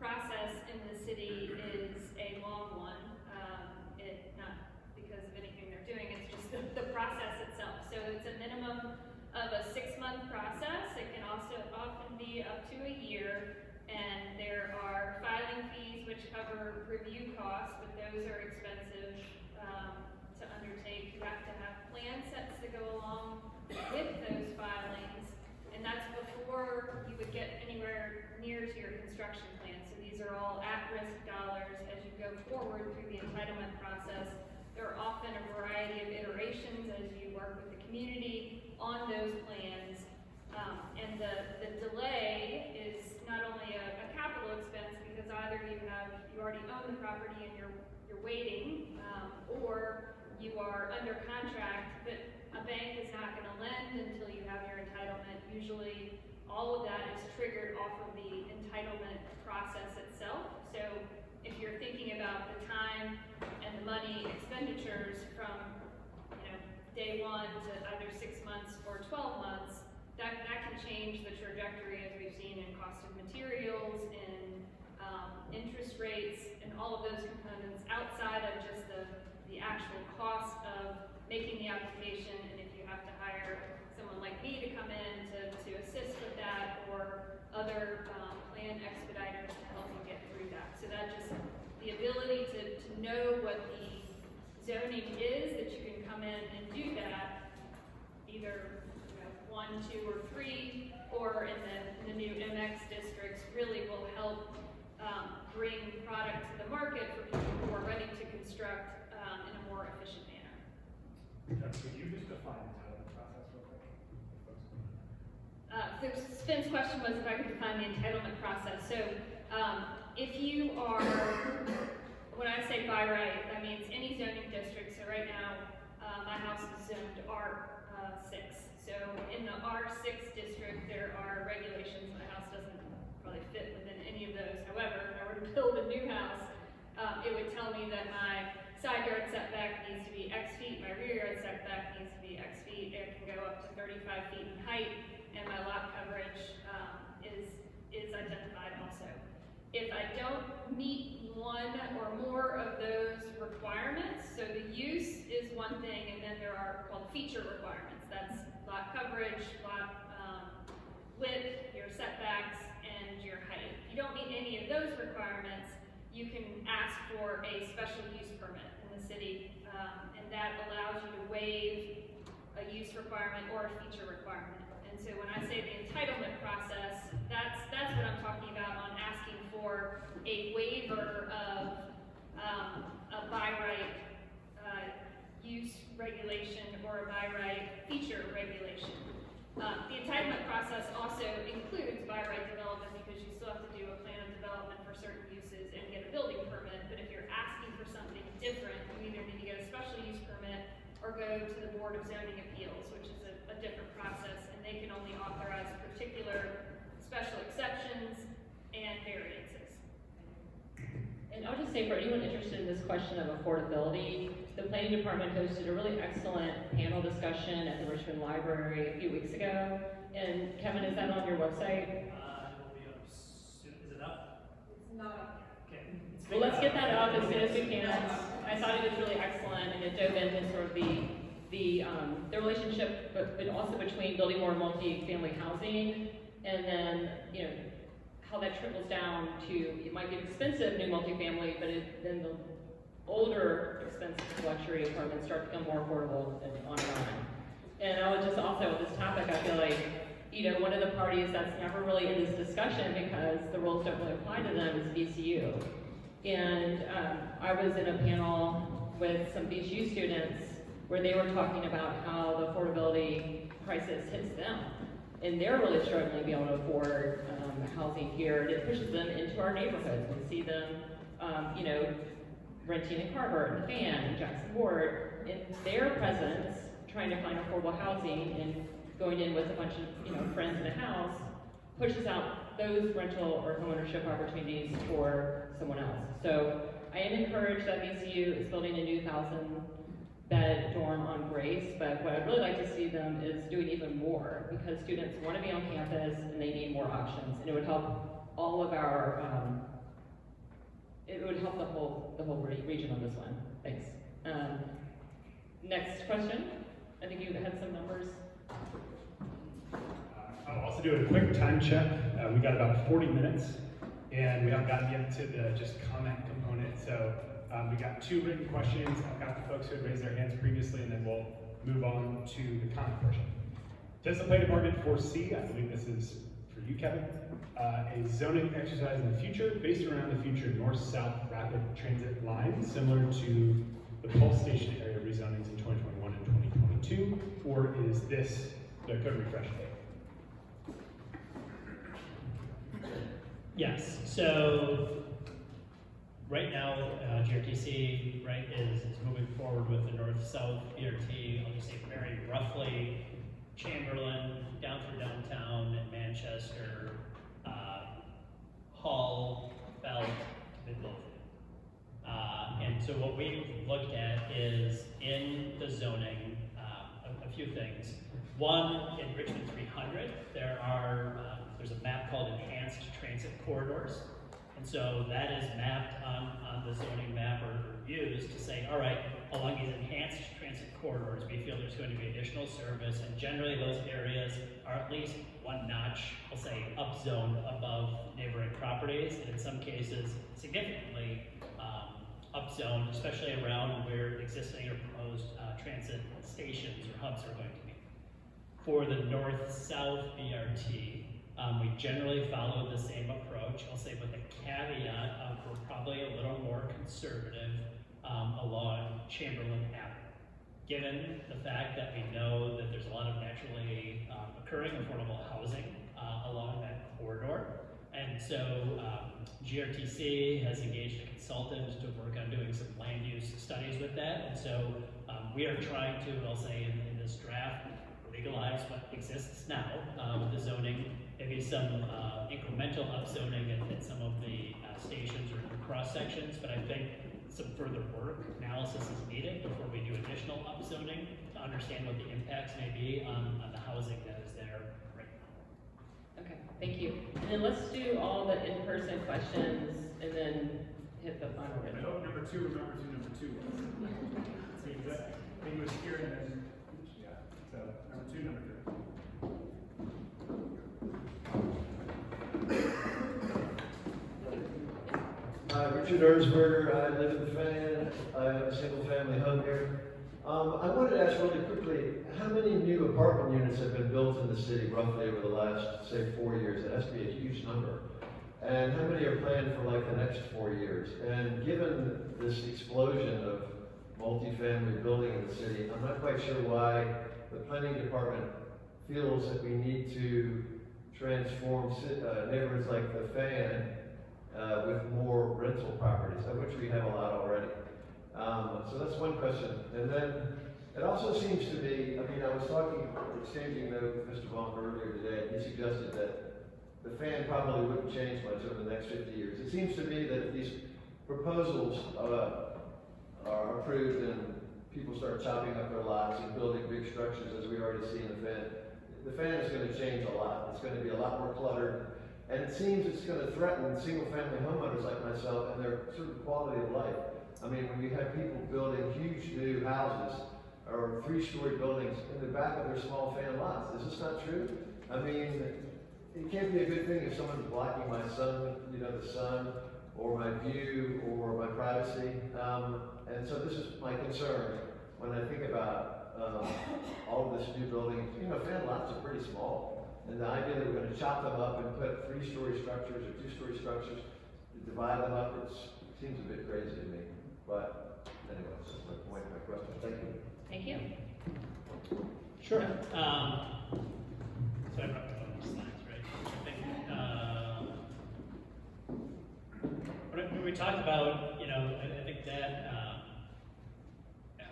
process in the city is a long one. Not because of anything they're doing, it's just the process itself. So it's a minimum of a 6-month process. It can also often be up to a year, and there are filing fees which cover review costs, but those are expensive to undertake. You have to have plan sets that go along with those filings, and that's before you would get anywhere near to your construction plan. So these are all at-risk dollars as you go forward through the entitlement process. There are often a variety of iterations as you work with the community on those plans. And the delay is not only a capital expense because either you already own the property and you're waiting, or you are under contract, but a bank is not going to lend until you have your entitlement. Usually all of that is triggered off of the entitlement process itself. So if you're thinking about the time and the money expenditures from day one to either 6 months or 12 months, that can change the trajectory as we've seen in cost of materials, in interest rates, and all of those components outside of just the actual cost of making the application. And if you have to hire someone like me to come in to assist with that, or other plan expediters to help you get through that. So that just, the ability to know what the zoning is, that you can come in and do that, either 1, 2, or 3, or in the new MX districts, really will help bring product to the market for people who are ready to construct in a more efficient manner. Could you just define the entitlement process real quick? So Sven's question was if I could define the entitlement process. So if you are, when I say by right, that means any zoning district. So right now, my house is zoned R6. So in the R6 district, there are regulations. My house doesn't probably fit within any of those. However, if I were to build a new house, it would tell me that my side yard setback needs to be X feet, my rear yard setback needs to be X feet. It can go up to 35 feet in height, and my lot coverage is identified also. If I don't meet one or more of those requirements, so the use is one thing, and then there are called feature requirements. That's lot coverage, lot width, your setbacks, and your height. If you don't meet any of those requirements, you can ask for a special use permit in the city, and that allows you to waive a use requirement or a feature requirement. And so when I say the entitlement process, that's what I'm talking about on asking for a waiver of feature regulation. The entitlement process also includes by right development because you still have to do a plan of development for certain uses and get a building permit. But if you're asking for something different, you either need to get a special use permit or go to the Board of Zoning Appeals, which is a different process, and they can only authorize particular special exceptions and variances. And I'll just say for anyone interested in this question of affordability, the planning department hosted a really excellent panel discussion at the Richmond Library a few weeks ago. And Kevin, is that on your website? It will be up soon. Is it up? It's not. Okay. Well, let's get that up as soon as we can. I thought it was really excellent, and it dove into sort of the relationship, but also between building more multi-family housing, and then, you know, how that trickles down to, it might be expensive new multifamily, but then the older expensive luxury apartments start to become more affordable and on and on. And I would just also, with this topic, I feel like, you know, one of the parties that's never really in this discussion because the rules don't really apply to them is VCU. And I was in a panel with some VCU students where they were talking about how the affordability crisis hits them. And they're really struggling to be able to afford housing here, and it pushes them into our neighborhoods. We see them, you know, renting in Carver, the Fan, Jackson Ward, in their presence, trying to find affordable housing and going in with a bunch of, you know, friends in a house, pushes out those rental or homeownership opportunities for someone else. So I am encouraged that VCU is building a new 1,000-bed dorm on Grace, but what I'd really like to see them is doing even more because students want to be on campus and they need more options, and it would help all of our, it would help the whole region on this one. Thanks. Next question. I think you had some numbers. I'll also do a quick time check. We got about 40 minutes, and we haven't gotten yet to the just comment component. So we got 2 written questions. I've got the folks who had raised their hands previously, and then we'll move on to the comment portion. Does the planning department foresee, I believe this is for you, Kevin, a zoning exercise in the future based around the future north-south rapid transit line, similar to the Pulse Station area rezonings in 2021 and 2022, or is this the code refresh date? Yes, so right now, GRTC, right, is moving forward with the north-south BRT. I'll just say very roughly, Chamberlain, down through downtown, Manchester, Hull, Belt, Midlothian. And so what we've looked at is in the zoning, a few things. One, in Richmond 300, there's a map called Enhanced Transit Corridors. And so that is mapped on the zoning map or used to say, all right, along these enhanced transit corridors, we feel there's going to be additional service, and generally those areas are at least one notch, we'll say, upzoned above neighboring properties, and in some cases, significantly upzoned, especially around where existing or proposed transit stations or hubs are going to be. For the north-south BRT, we generally follow the same approach, I'll say with a caveat of we're probably a little more conservative along Chamberlain Avenue. Given the fact that we know that there's a lot of naturally occurring affordable housing along that corridor. And so GRTC has engaged a consultant to work on doing some land use studies with that. And so we are trying to, I'll say in this draft, legalize what exists now with the zoning, maybe some incremental upzoning at some of the stations or cross sections, but I think some further work, analysis is needed before we do additional upzoning to understand what the impacts may be on the housing that is there right now. Okay, thank you. And then let's do all the in-person questions and then hit the final I written. hope number two remembers who number 2 was. So I think it was here and then, yeah, so number 2, number 3. Hi, Richard Erzberger. I live in the Fan. I have a single family home here. I wanted to ask really quickly, how many new apartment units have been built in the city roughly over the last, say, 4 years? It has to be a huge number. And how many are planned for like the next 4 years? And given this explosion of multifamily building in the city, I'm not quite sure why the planning department feels that we need to transform neighborhoods like the Fan with more rental properties, of which we have a lot already. So that's one question. And then it also seems to be, I mean, I was exchanging note with Mr. Bonk earlier today, and he suggested that the Fan probably wouldn't change much over the next 50 years. It seems to me that if these proposals are approved and people start chopping up their lots and building big structures, as we already see in the Fan is going to change a lot. It's going to be a lot more cluttered, and it seems it's going to threaten single-family homeowners like myself and their sort of quality of life. I mean, when you have people building huge new houses or 3-story buildings in the back of their small Fan lots, is this not true? I mean, it can't be a good thing if someone's blocking my sun, the sun, or my view, or my privacy. And so this is my concern when I think about all of this new building. Fan lots are pretty small. And the idea that we're going to chop them up and put 3-story structures or 2-story structures, divide them up, it seems a bit crazy to me. But anyway, that's my point, my question. Thank you. Thank you. Sure. So I brought the slides, right? I think, when we talked about, I think that, yeah.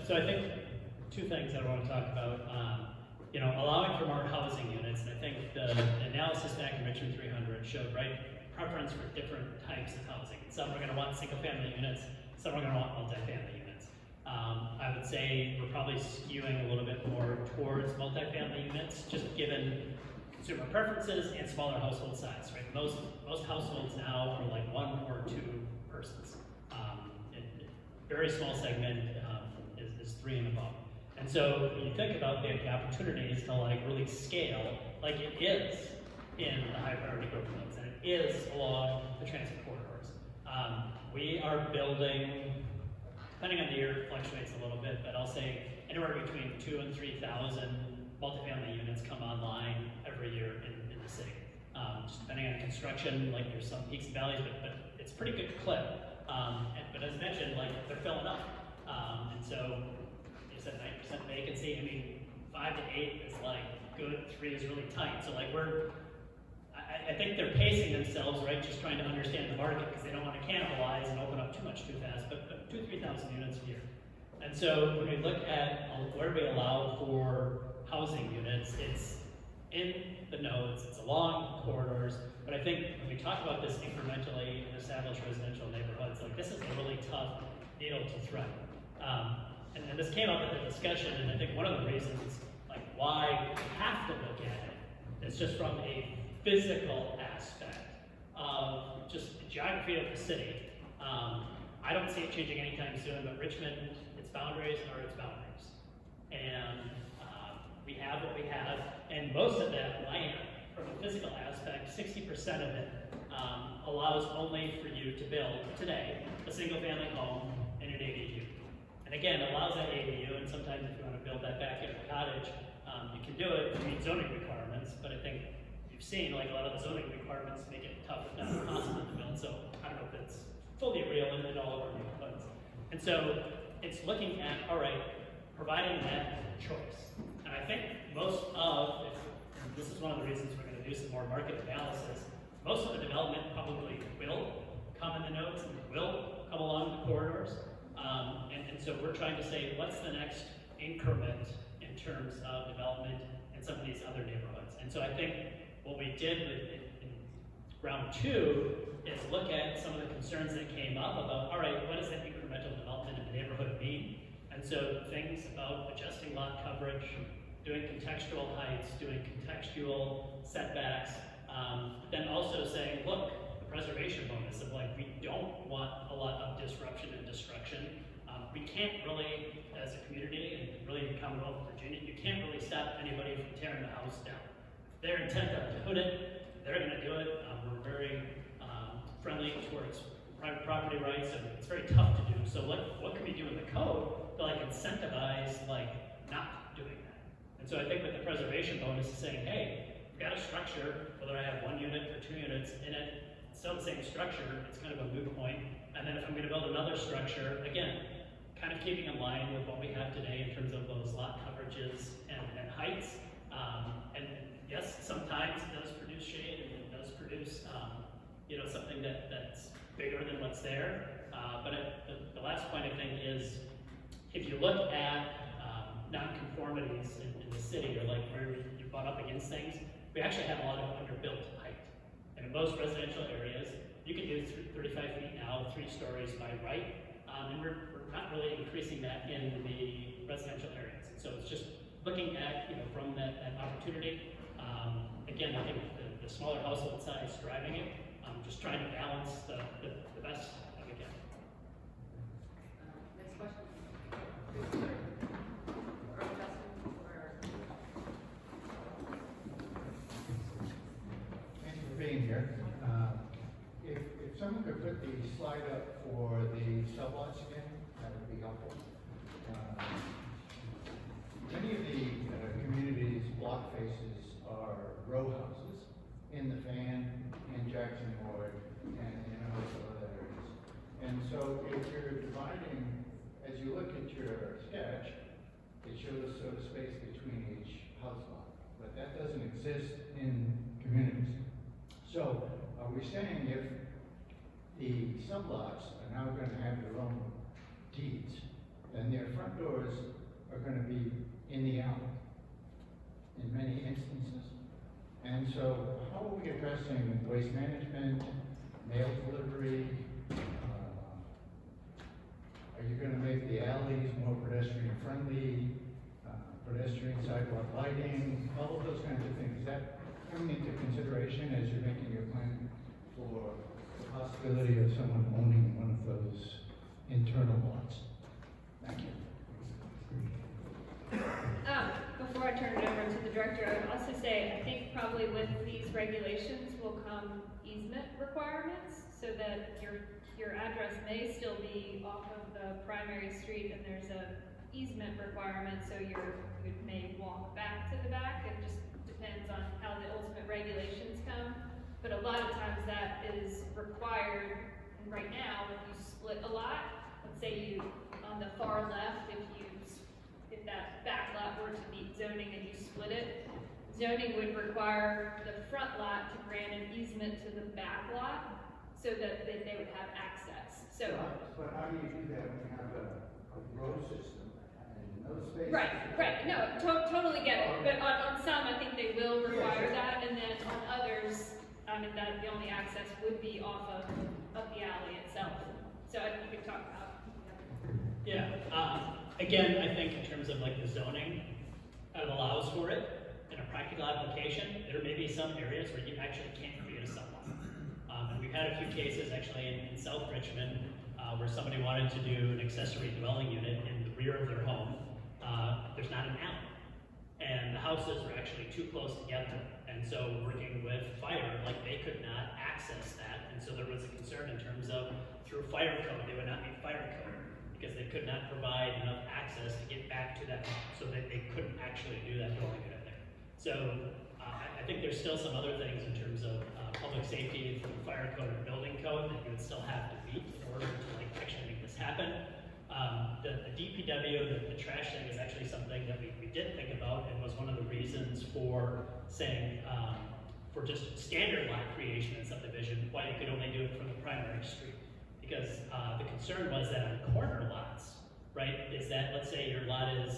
So I think two things that I want to talk about. Allowing for more housing units, and I think the analysis back in Richmond 300 showed, right, preference for different types of housing. Some are going to want single-family units, some are going to want multifamily units. I would say we're probably skewing a little bit more towards multifamily units, just given consumer preferences and smaller household size, right? Most households now are like 1 or 2 persons. Very small segment is 3 and above. And so when you think about the opportunities to really scale, like it is in the high priority growth zones, and it is along the transit corridors. We are building, depending on the year, it fluctuates a little bit, but I'll say anywhere between 2,000 and 3,000 multifamily units come online every year in the city. Just depending on construction, there's some peaks and valleys, but it's a pretty good clip. But as mentioned, they're filling up. And so you said 9% vacancy. I mean, 5 to 8 is good, 3 is really tight. So I think they're pacing themselves, right? Just trying to understand the market because they don't want to cannibalize and open up too much too fast, but 2,000-3,000 units a year. And so when we look at where we allow for housing units, it's in the nodes, it's along corridors, but I think when we talk about this incrementally in established residential neighborhoods, this is a really tough needle to thread. And this came up in the discussion, and I think one of the reasons why we have to look at it is just from a physical aspect of just the geography of the city. I don't see it changing anytime soon, but Richmond, its boundaries are its boundaries. And we have what we have, and most of that land, from a physical aspect, 60% of it allows only for you to build today a single-family home and an ADU. And again, it allows that ADU, and sometimes if you want to build that backyard cottage, you can do it to meet zoning requirements, but I think you've seen a lot of the zoning requirements make it tough, if not impossible to build, so I don't know if it's fully real in all of our neighborhoods. And so it's looking at, all right, providing that choice. And I think most of, and this is one of the reasons we're going to do some more market analysis, most of the development probably will come in the nodes and will come along the corridors. And so we're trying to say, what's the next increment in terms of development in some of these other neighborhoods? And so I think what we did in round 2 is look at some of the concerns that came up about, all right, what does that incremental development in the neighborhood mean? And so things about adjusting lot coverage, doing contextual heights, doing contextual setbacks, then also saying, look, the preservation bonus of we don't want a lot of disruption and destruction. We can't really, as a community, and really in the Commonwealth of Virginia, you can't really stop anybody from tearing the house down. If they're intent on doing it, they're going to do it. We're very friendly towards private property rights, and it's very tough to do. So what can we do in the code to incentivize not doing that? And so I think with the preservation bonus is saying, hey, we've got a structure, whether I have 1 unit or 2 units in it, it's still the same structure, it's kind of a moot point. And then if I'm going to build another structure, again, kind of keeping in line with what we have today in terms of those lot coverages and heights. And yes, sometimes it does produce shade and it does produce, you know, something that's bigger than what's there. But the last point I think is, if you look at non-conformities in the city, or like where you butt up against things, we actually have a lot of underbuilt height. And in most residential areas, you can do 35 feet now, 3 stories by right, and we're not really increasing that in the residential areas. And so it's just looking at, you know, from that opportunity. Again, I think the smaller household size driving it, just trying to balance the best that we can. Next question. Or Justin, or- Thank you for being here. If someone could put the slide up for the sublots again, that would be helpful. Many of the communities' block faces are row houses in the Fan, in Jackson Ward, and in a host of other areas. And so if you're dividing, as you look at your sketch, it shows sort of space between each house lot, but that doesn't exist in communities. So are we saying if the sublots are now going to have their own deeds, then their front doors are going to be in the alley in many instances? And so how are we addressing waste management, mail delivery? Are you going to make the alleys more pedestrian friendly, pedestrian sidewalk lighting, all of those kinds of things? Is that coming into consideration as you're making your plan for the possibility of someone owning one of those internal lots? Thank you. Before I turn it over to the director, I would also say, I think probably with these regulations will come easement requirements, so that your address may still be off of the primary street and there's a easement requirement, so you may walk back to the back. It just depends on how the ultimate regulations come. But a lot of times that is required, and right now, if you split a lot, let's say you, on the far left, if that back lot were to meet zoning and you split it, zoning would require the front lot to grant an easement to the back lot so that they would have access. So. But how do you do that when you have a road system and no space? Right, no, totally get it, but on some, I think they will require that, and then on others, that the only access would be off of the alley itself. So I think we could talk about. Yeah, again, I think in terms of like the zoning, it allows for it in a practical application. There may be some areas where you actually can't create a sublot. And we've had a few cases actually in South Richmond where somebody wanted to do an accessory dwelling unit in the rear of their home. There's not an alley. And the houses were actually too close together. And so working with fire, like they could not access that. And so there was a concern in terms of through fire code, they would not meet fire code because they could not provide enough access to get back to that home, so that they couldn't actually do that dwelling unit there. So I think there's still some other things in terms of public safety through fire code and building code that you would still have to meet in order to like actually make this happen. The DPW, the trash thing is actually something that we did think about and was one of the reasons for saying, for just standard lot creation and subdivision, why you could only do it from the primary street. Because the concern was that on corner lots, right, is that let's say your lot is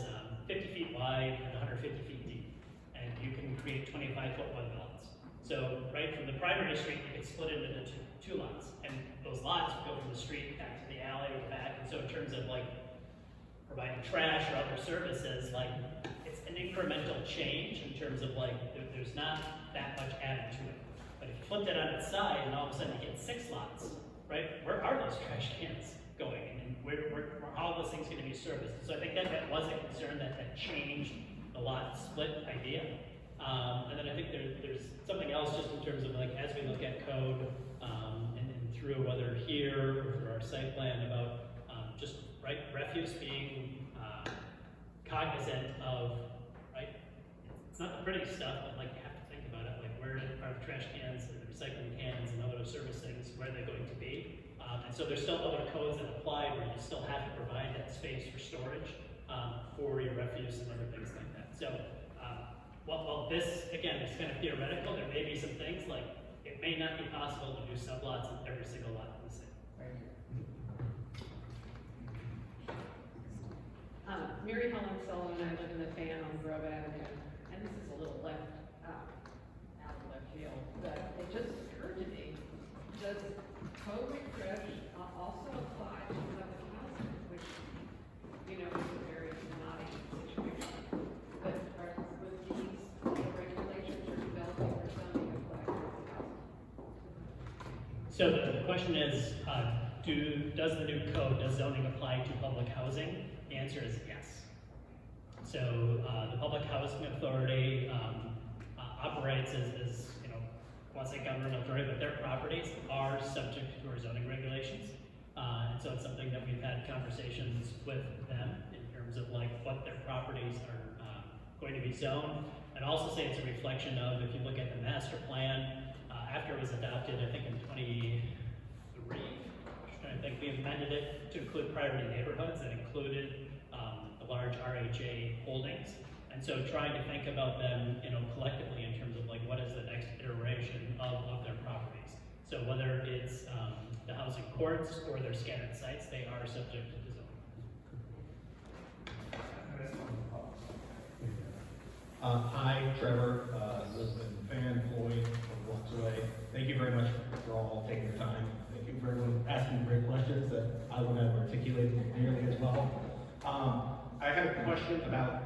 50 feet wide and 150 feet deep, and you can create 25-foot wide lots. So, right, from the primary street, you could split it into two lots, and those lots would go from the street back to the alley or back. And so in terms of like providing trash or other services, like it's an incremental change in terms of like there's not that much added to it. But if you flip that on its side and all of a sudden you get 6 lots, right? Where are those trash cans going? And where are all those things going to be serviced? So I think that was a concern that changed the lot split idea. And then I think there's something else just in terms of like as we look at code and through whether here or through our site plan about just right refuse being cognizant of right. It's not the pretty stuff, but like you have to think about it. Like where are the trash cans and the recycling cans and other service things? Where are they going to be? And so there's still other codes that apply where you still have to provide that space for storage for your refuse and other things like that. So while this, again, is kind of theoretical, there may be some things like it may not be possible to do sublots in every single lot in the city. Mary Helen Sullivan, I live in the Fan on Grove Avenue, and this is a little left, out of left field, but it just occurred to me, does code refresh also apply to public housing, which, you know, is a very naughty situation, but with these regulations are developing or zoning apply to public housing? So the question is, does the new code, does zoning apply to public housing? The answer is yes. So the Public Housing Authority operates as, you know, quasi-government authority, but their properties are subject to our zoning regulations. And so it's something that we've had conversations with them in terms of like what their properties are going to be zoned. And also say it's a reflection of, if you look at the master plan, after it was adopted, I think in 23, I think we amended it to include priority neighborhoods that included the large RHA holdings. And so trying to think about them, you know, collectively in terms of like what is the next iteration of their properties. So whether it's the housing courts or their scattered sites, they are subject to zoning. Hi, Trevor, live in Fan, Floyd, blocks away. Thank you very much for all taking your time. Thank you for everyone asking great questions that I wouldn't have articulated nearly as well. I had a question about,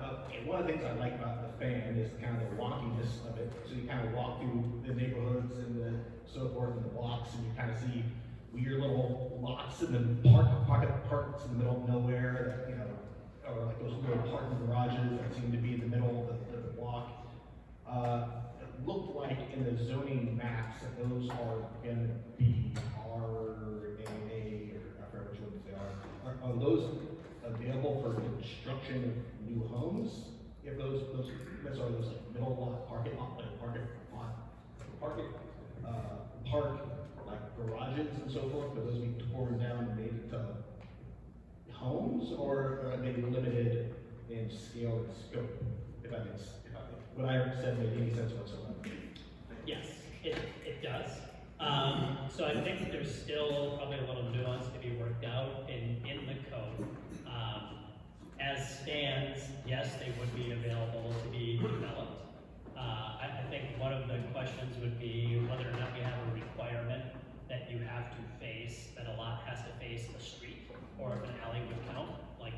one of the things I like about the Fan is kind of the walkiness of it. So you kind of walk through the neighborhoods and so forth and the blocks, and you kind of see weird little lots in the pocket parks in the middle of nowhere that, you know, or like those little parking garages that seem to be in the middle of the block. It looked like in the zoning maps that those are going to be RAA, or I forget which ones they are. Are those available for construction of new homes? If those like middle lot, parking lot, park like garages and so forth, could those be torn down and made into homes, or are they limited in scale and scope? If what I said made any sense whatsoever. Yes, it does. So I think there's still probably a little nuance to be worked out in the code. As stands, yes, they would be available to be developed. I think one of the questions would be whether or not we have a requirement that you have to face, that a lot has to face a street, or if an alley would count, like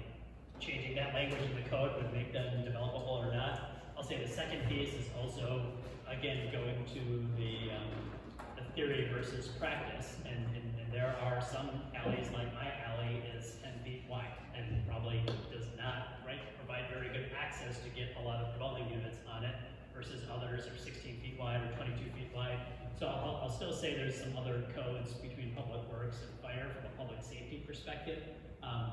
changing that language in the code would make them developable or not. I'll say the second piece is also, again, going to the theory versus practice, and there are some alleys, like my alley is 10 feet wide, and probably does not, right, provide very good access to get a lot of dwelling units on it, versus others are 16 feet wide or 22 feet wide. So I'll still say there's some other codes between public works and fire from a public safety perspective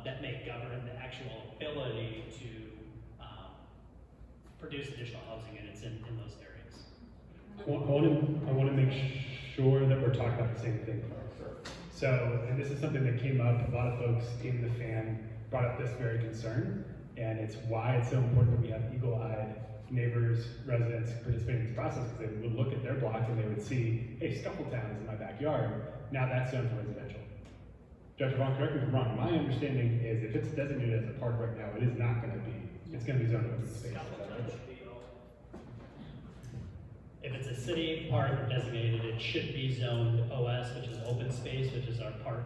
that may govern the actual ability to produce additional housing units in those areas. I want to make sure that we're talking about the same thing. So, and this is something that came up, a lot of folks in the Fan brought up this very concern, and it's why it's so important that we have eagle-eyed neighbors, residents participating in this process, because they would look at their block and they would see, hey, Scuffletown is in my backyard, now that's zoned for residential. Judge Vaughn, correct me if I'm wrong, my understanding is if it's designated as a park right now, it is not going to be, it's going to be zoned open space. If it's a city park or designated, it should be zoned OS, which is open space, which is our park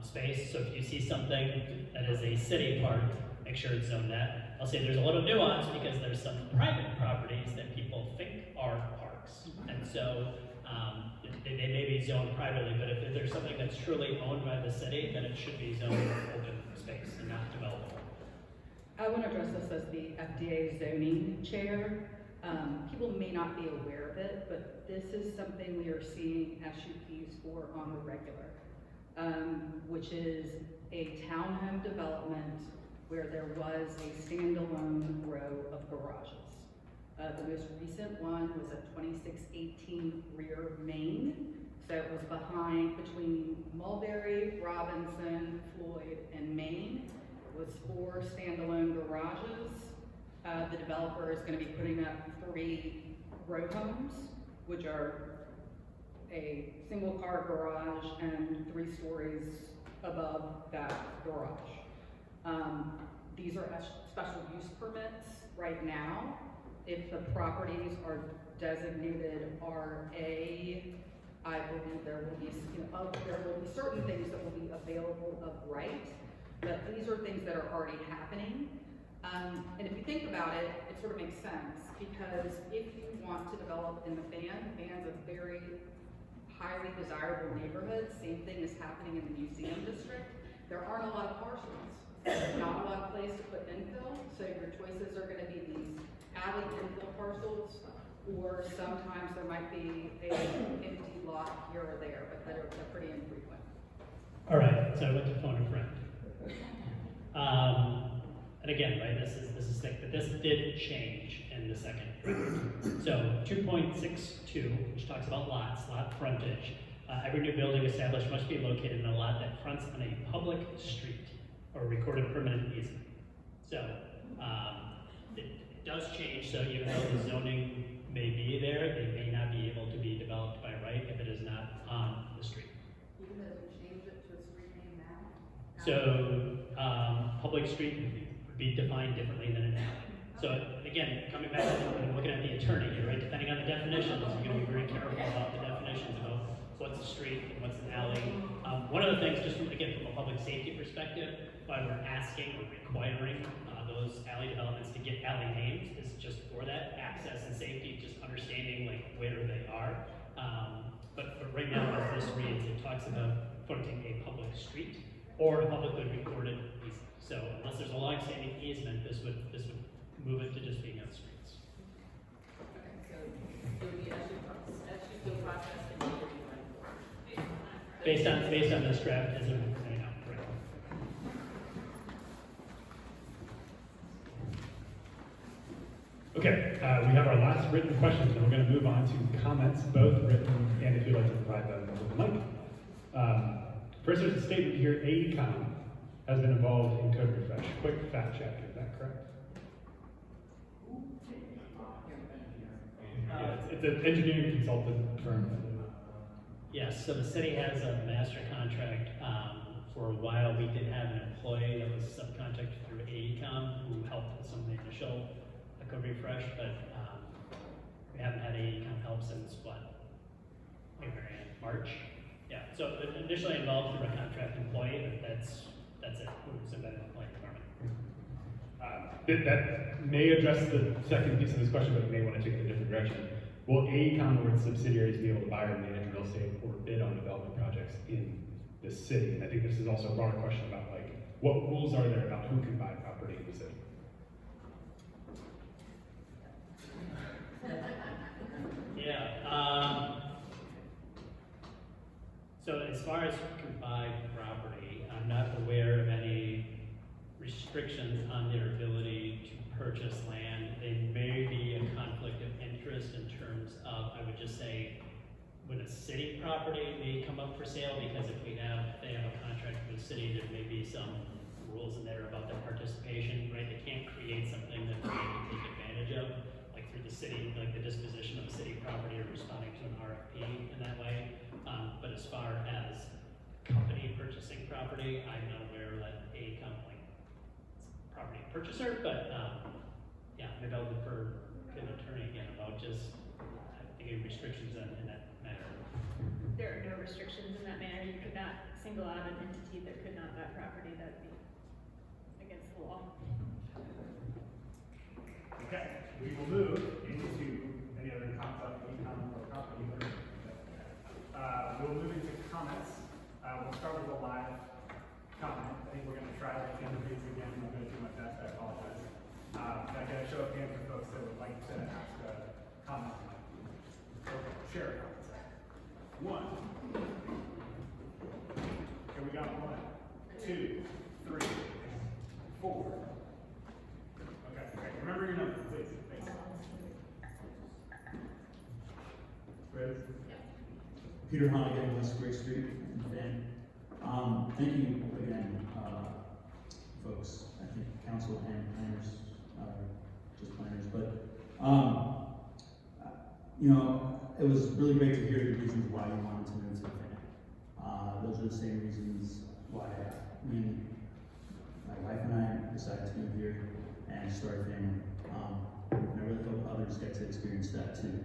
space. So if you see something that is a city park, make sure it's zoned that. I'll say there's a little nuance because there's some private properties that people think are parks. And so they may be zoned privately, but if there's something that's truly owned by the city, then it should be zoned open space and not developable. I want to address this as the FDA zoning chair. People may not be aware of it, but this is something we are seeing SUPs for on the regular, which is a townhome development where there was a standalone row of garages. The most recent one was a 2618 Rear Main. So it was between Mulberry, Robinson, Floyd, and Maine. It was 4 standalone garages. The developer is gonna be putting up 3 row homes, which are a single car garage and 3 stories above that garage. These are special use permits right now. If the properties are designated RA, I believe there will be, there will be certain things that will be available of right, but these are things that are already happening. And if you think about it, it sort of makes sense, because if you want to develop in the Fan's a very highly desirable neighborhood. Same thing is happening in the museum district. There aren't a lot of parcels. There's not a lot of place to put infill, so your choices are gonna be these alley infill parcels, or sometimes there might be a empty lot here or there, but they're pretty infrequent. All right, so I went to phone a friend. And again, right, this is thick, but this did change in the second round. So 2.62, which talks about lots, lot frontage. Every new building established must be located in a lot that fronts on a public street or recorded permanent easement. So it does change, so even though the zoning may be there, they may not be able to be developed by right if it is not on the street. Even though we changed it to a street name now? So public street would be defined differently than an alley. So again, coming back to looking at the attorney here, right, depending on the definitions, you're going to be very careful about the definitions about what's a street and what's an alley. One of the things, just from a public safety perspective, why we're asking or requiring those alley developments to get alley names is just for that access and safety, just understanding like where they are. But right now, as this reads, it talks about fronting a public street or a publicly recorded easement. So unless there's a long-standing easement, this would move it to just being on streets. Okay, so it would be as you go process and you run Based on this draft as of right now, correct? Okay, we have our last written questions, and we're going to move on to comments, both written and if you'd like to provide them with the mic. First, there's a statement here, AECOM has been involved in Code Refresh. Quick fact check, is that correct? Yeah, it's an engineering consultant firm. Yes, so the city has a master contract. For a while, we did have an employee that was subcontracted through AECOM who helped with some of the initial code refresh, but we haven't had AECOM help since what? Like March? Yeah, so initially involved through a contract employee, but that's it. We've been an employee department. That may address the second piece of this question, but it may want to take it a different direction. Will AECOM or its subsidiaries be able to buy or manage real estate or bid on development projects in the city? And I think this is also a broader question about like, what rules are there about who can buy property in the city? Yeah. So as far as who can buy property, I'm not aware of any restrictions on their ability to purchase land. There may be a conflict of interest in terms of, I would just say, when a city property may come up for sale, because if they have a contract with the city, there may be some rules in there about their participation, right? They can't create something that they can take advantage of, like through the city, like the disposition of city property or responding to an RFP in that way. But as far as company purchasing property, I'm not aware that a company, property purchaser, but yeah, maybe I'll defer to an attorney again about just thinking restrictions in that matter. There are no restrictions in that manner. You could not single out an entity that could not buy property. That'd be against the law. Okay, we will move into any other comments on AECOM or company. We'll move into comments. We'll start with a live comment. I think we're going to try to get the things again. I'm going to do my best. I apologize. Can I get a show of hands for folks that would like to ask a comment? Or share a comment. One. Okay, we got 1, 2, 3, 4. Okay, great. Remember your number, please. Thanks. Chris? Peter Hahn again, West Great Street, and Fan. Thank you again, folks. I think council and planners, just planners, but, you know, it was really great to hear the reasons why you wanted to move to the Fan. Those are the same reasons why me and my wife and I decided to move here and start a family. And I really hope others get to experience that too.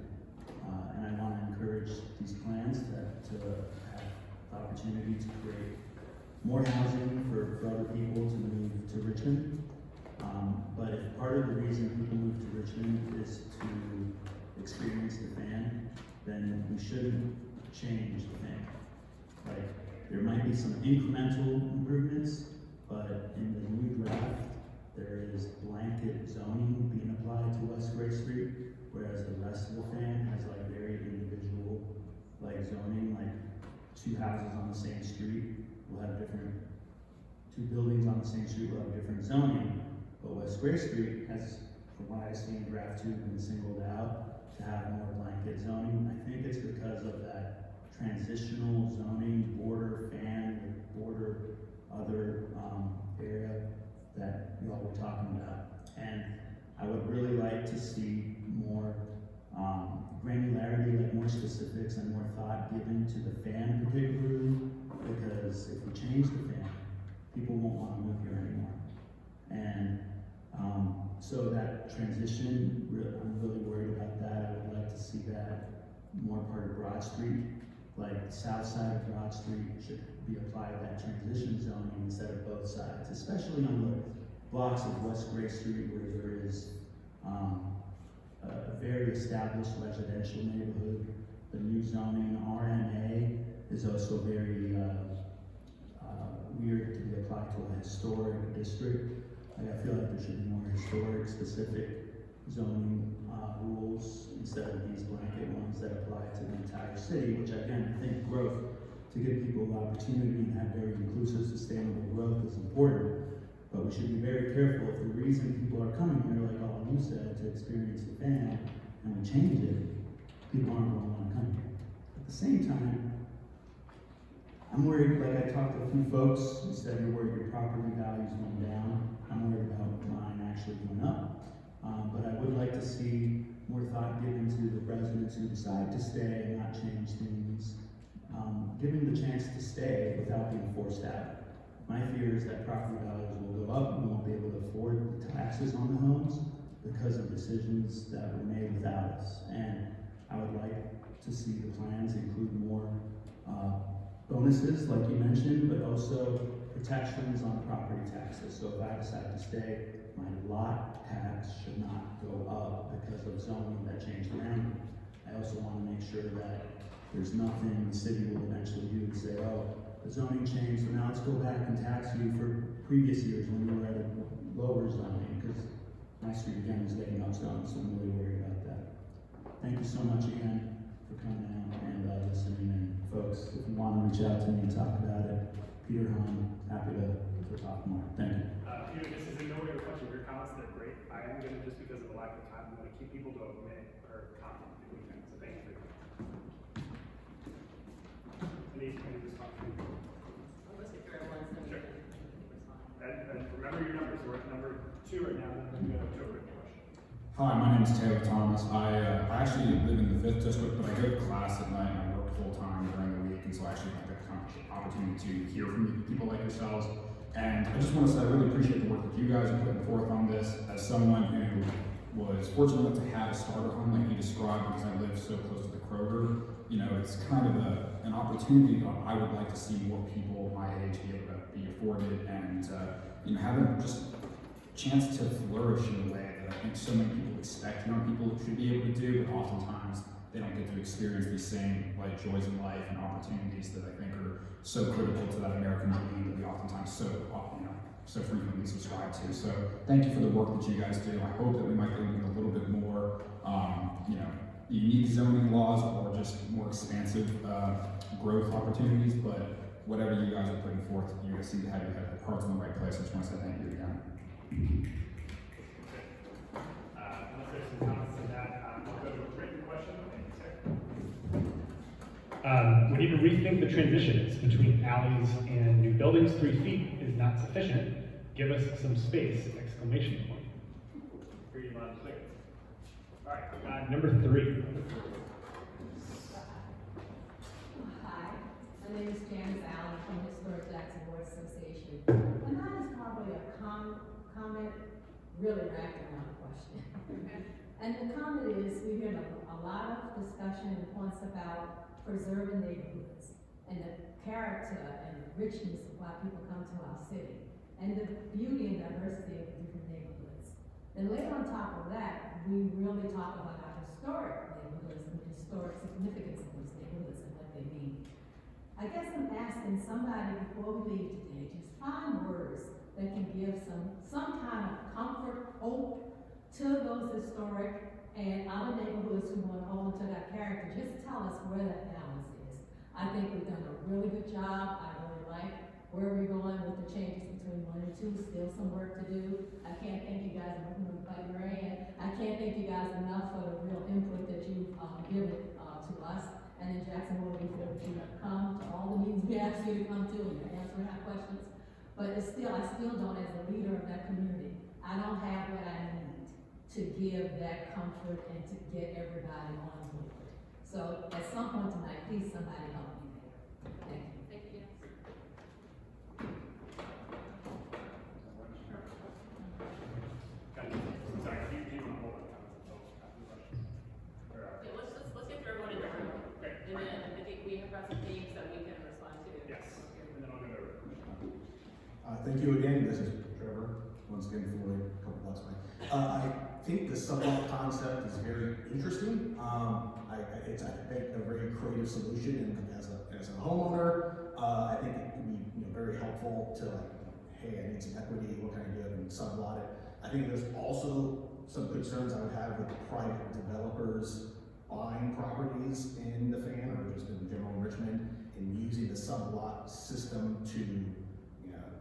And I want to encourage these plans to have the opportunity to create more housing for other people to move to Richmond. But if part of the reason people move to Richmond is to experience the Fan, then we shouldn't change the Fan. Like, there might be some incremental improvements, but in the new draft, there is blanket zoning being applied to West Gray Street, whereas the rest of the Fan has like very individual like zoning, like 2 houses on the same street will have different, 2 buildings on the same street will have different zoning, but West Gray Street has, from what I've seen, draft 2 been singled out to have more blanket zoning. I think it's because of that transitional zoning, border Fan, border other area that y'all were talking about. And I would really like to see more granularity, like more specifics and more thought given to the Fan particularly, because if we change the Fan, people won't want to move here anymore. And so that transition, I'm really worried about that. I would like to see that more part of Broad Street, like the south side of Broad Street should be applied that transition zoning instead of both sides, especially on the blocks of West Gray Street where there is a very established residential neighborhood. The new zoning, RMA, is also very weird to be applied to a historic district. Like, I feel like there should be more historic specific zoning rules instead of these blanket ones that apply to the entire city, which again, I think growth, to give people the opportunity and have very inclusive, sustainable growth is important. But we should be very careful if the reason people are coming here, like all of you said, to experience the Fan, and we change it, people aren't going to want to come here. At the same time, I'm worried, like I talked to a few folks, who said you're worried your property values going down. I'm worried about mine actually going up. But I would like to see more thought given to the residents who decide to stay and not change things, given the chance to stay without being forced out. My fear is that property values will go up and we won't be able to afford the taxes on the homes because of decisions that were made without us. And I would like to see the plans include more bonuses, like you mentioned, but also protections on property taxes. So if I decide to stay, my lot tax should not go up because of zoning that changed around. I also want to make sure that there's nothing the city will eventually do to say, oh, the zoning changed, so now let's go back and tax you for previous years when we were at a lower zoning, because my street again is getting up zone, so I'm really worried about that. Thank you so much again for coming out and listening, and folks, if you want to reach out to me and talk about it, Peter Hahn, happy to talk more. Thank you. Peter, this is in no way a reflection of your comments, they're great. I am gonna, just because of the lack of time, I'm gonna keep people to a minute per comment if we can, so thank you for your comments. Any response? I'll listen for everyone, so we Sure. can respond. And remember your numbers, we're at number 2 right now, and then we go to a written question. Hi, my name is Taylor Thomas. I actually live in the 5th district, but I go to class at night and I work full time during the week, and so I actually have the opportunity to hear from people like yourselves. And I just want to say I really appreciate the work that you guys are putting forth on this. As someone who was fortunate enough to have a starter home like you described, because I live so close to the Kroger, you know, it's kind of an opportunity that I would like to see more people my age be able to be afforded and, you know, have a just chance to flourish in a way that I think so many people expect young people should be able to do, but oftentimes they don't get to experience these same like joys in life and opportunities that I think are so critical to that American dream that we oftentimes so frequently subscribe to. So thank you for the work that you guys do. I hope that we might be looking a little bit more, you know, unique zoning laws or just more expansive growth opportunities. But whatever you guys are putting forth, you guys seem to have your hearts in the right place. I just want to say thank you again. Unless there's some comments to that, I'll go to a written question. Thank you, sir. We need to rethink the transitions between alleys and new buildings. 3 feet is not sufficient. Give us some space! Exclamation point. Pretty much clear. All right, Number 3. Hi, my name is Janice Allen from Historic Jackson Board Association. And mine is probably a comment, really wrapped around a question. And the comment is, we hear a lot of discussion and points about preserving neighborhoods and the character and the richness of why people come to our city and the beauty and diversity of the different neighborhoods. Then later on top of that, we really talk about our historic neighborhoods and the historic significance of those neighborhoods and what they mean. I guess I'm asking somebody before we leave today, just find words that can give some kind of comfort, hope to those historic and other neighborhoods who want to hold to that character. Just tell us where that balance is. I think we've done a really good job. I really like where we're going with the changes between 1 and 2. Still some work to do. I can't thank you guys enough, like Marianne. I can't thank you guys enough for the real input that you've given to us. And in Jacksonville, we feel that you have come to all the meetings we asked you to come to, and you're answering our questions. But I still don't, as a leader of that community, I don't have what I need to give that comfort and to get everybody on board. So at some point tonight, please somebody help me there. Thank you. Thank you. sorry, do you want to hold on comments until after the questions? Or, Yeah, let's get through everyone in the room. Okay. And then I think we have some themes that we can respond to. Yes, and then I'll go over. Thank you again. This is Trevor, once again for a couple blocks away. I think the sublot concept is very interesting. It's I think a very creative solution, and as a homeowner, I think it can be very helpful to hey, I need some equity. What can I do? And sublot it. I think there's also some concerns I would have with private developers buying properties in the fan or just in general Richmond and using the sublot system to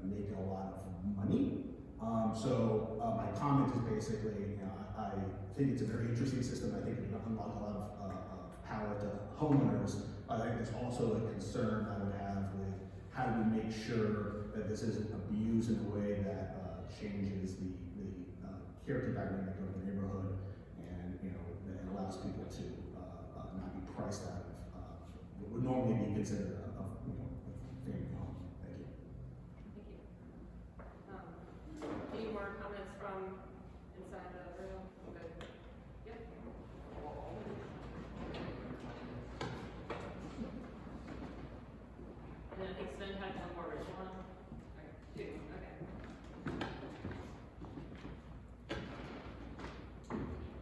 make a lot of money. My comment is basically, I think it's a very interesting system. I think it can unlock a lot of power to homeowners. I think there's also a concern I would have with how do we make sure that this isn't abused in a way that changes the character dynamic of the neighborhood and that allows people to not be priced out of what would normally be considered a family home. Thank you. Any more comments from inside the room? Okay. Yep. And then I think Sven had one more original one. Okay, 2, okay.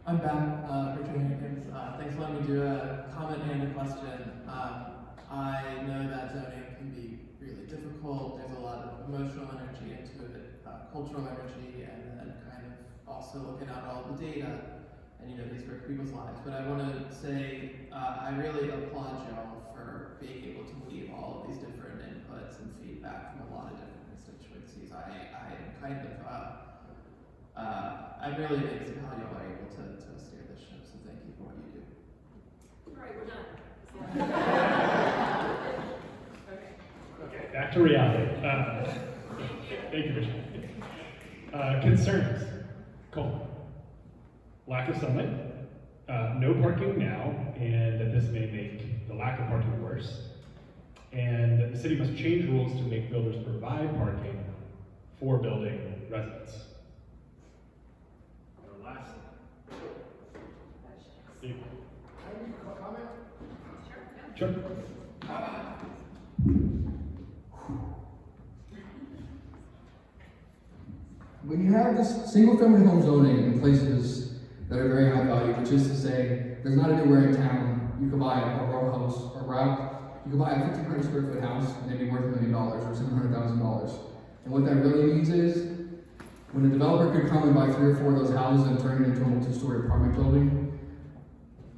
I'm back, Richard Hankins. Thanks for letting me do a comment and a question. I know that zoning can be really difficult. There's a lot of emotional energy into it, cultural energy, and then kind of also looking at all the data and these are people's lives. But I want to say I really applaud y'all for being able to weave all of these different inputs and feedback from a lot of different constituencies. I'm really amazed at how y'all are able to steer this ship, so thank you for what you do. All right, we're done. Okay. Back to reality. Thank you, Richard. Concerns. Cole. Lack of sunlight. No parking now, and that this may make the lack of parking worse. And that the city must change rules to make builders provide parking for building residents. Our last. Steve. Can I make a comment? Sure. When you have this single-family home zoning in places that are very high value, which is to say, there's not anywhere in town you could buy a row house or route. You could buy a 1,500 square foot house and it'd be worth $1 million or $700,000. And what that really means is, when a developer could come and buy 3 or 4 of those houses and turn it into a multi-story apartment building,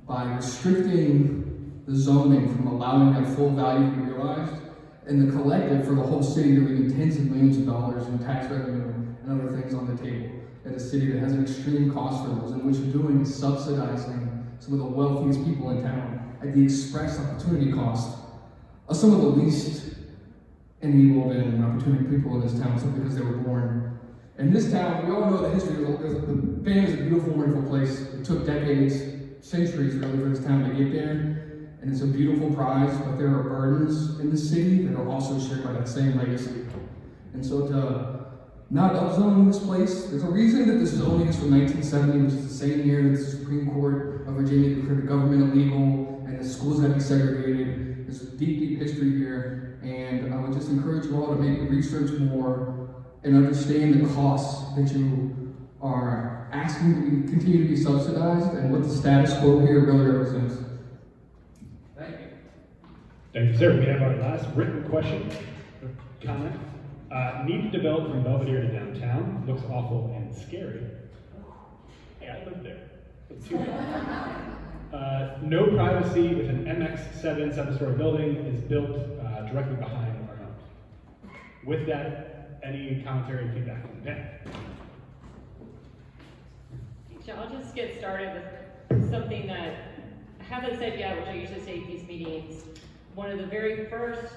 by restricting the zoning from allowing that full value to be realized, and the collective for the whole city to leaving tens of millions of dollars in tax revenue and other things on the table at a city that has an extreme cost for those, and what you're doing is subsidizing some of the wealthiest people in town at the express opportunity cost of some of the least enabled and opportunity people in this town simply because they were born. In this town, we all know the history. The Fan is a beautiful, wonderful place. It took decades, centuries really for this town to get there. And it's a beautiful prize, but there are burdens in the city that are also shared by that same legacy. And so to not upzone this place, there's a reason that this zoning is from 1970, which is the same year that the Supreme Court of Virginia declared the government illegal and the schools had to be segregated. There's a deep, deep history here, and I would just encourage you all to maybe research more and understand the costs that you are asking to continue to be subsidized and what the status quo here really represents. Thank you. Thank you, sir. We have our last written question, comment. Need to develop from Belvedere to downtown. Looks awful and scary. Hey, I lived there. Let's see. No privacy if an MX7 7-story building is built directly behind our homes. With that, any commentary and feedback from the panel? I'll just get started with something that I haven't said yet, which I usually say at these meetings. One of the very first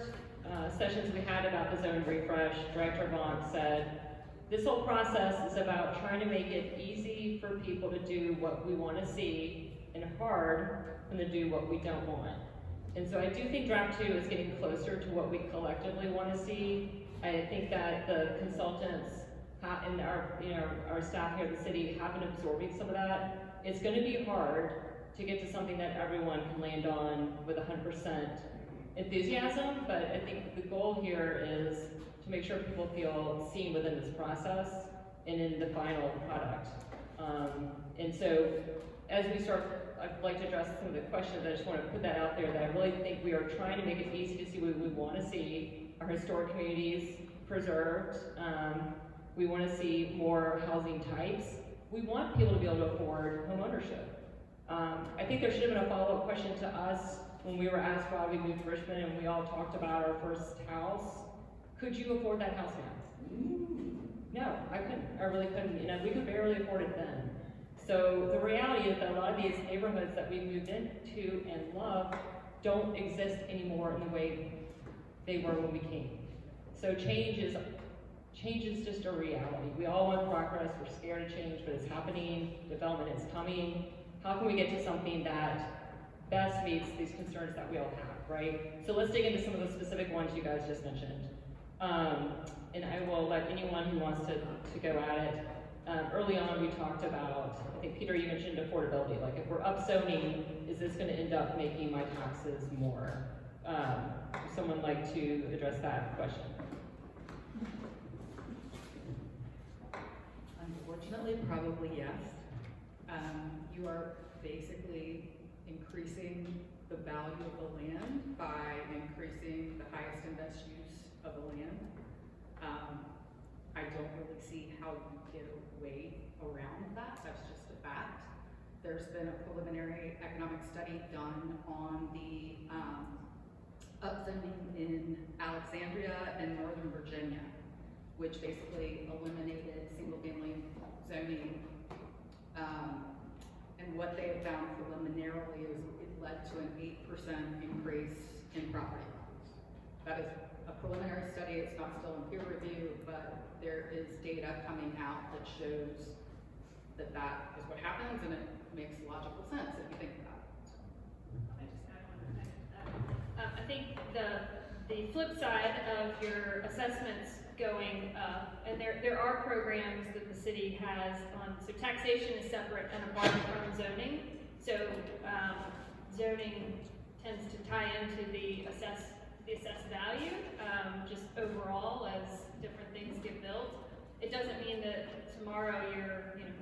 sessions we had about the zone refresh, Director Vaughn said, this whole process is about trying to make it easy for people to do what we want to see and hard for them to do what we don't want. And so I do think draft 2 is getting closer to what we collectively want to see. I think that the consultants and our staff here at the city have been absorbing some of that. It's going to be hard to get to something that everyone can land on with 100% enthusiasm, but I think the goal here is to make sure people feel seen within this process and in the final product. And so as we start, I'd like to address some of the questions. I just want to put that out there that I really think we are trying to make it easy to see what we want to see. Our historic communities preserved. We want to see more housing types. We want people to be able to afford home ownership. I think there should have been a follow-up question to us when we were asked why we moved to Richmond and we all talked about our first house. Could you afford that house now? No, I couldn't. I really couldn't. We could barely afford it then. So the reality is that a lot of these neighborhoods that we moved into and love don't exist anymore in the way they were when we came. So change is just a reality. We all want progress. We're scared of change, but it's happening. Development is coming. How can we get to something that best meets these concerns that we all have, right? So let's dig into some of the specific ones you guys just mentioned. And I will let anyone who wants to go at it. Early on, we talked about, I think Peter, you mentioned affordability. Like if we're upzoning, is this going to end up making my taxes more? Would someone like to address that question? Unfortunately, probably yes. You are basically increasing the value of the land by increasing the highest and best use of the land. I don't really see how you get away around that. That's just a fact. There's been a preliminary economic study done on the upzoning in Alexandria and Northern Virginia, which basically eliminated single-family zoning. And what they have found preliminarily is it led to an 8% increase in property values. That is a preliminary study. It's not still in peer review, but there is data coming out that shows that that is what happens, and it makes logical sense if you think about it. I just add one thing to that. I think the flip side of your assessments going up, and there are programs that the city has on, so taxation is separate and apart from zoning. So zoning tends to tie into the assessed value, just overall as different things get built. It doesn't mean that tomorrow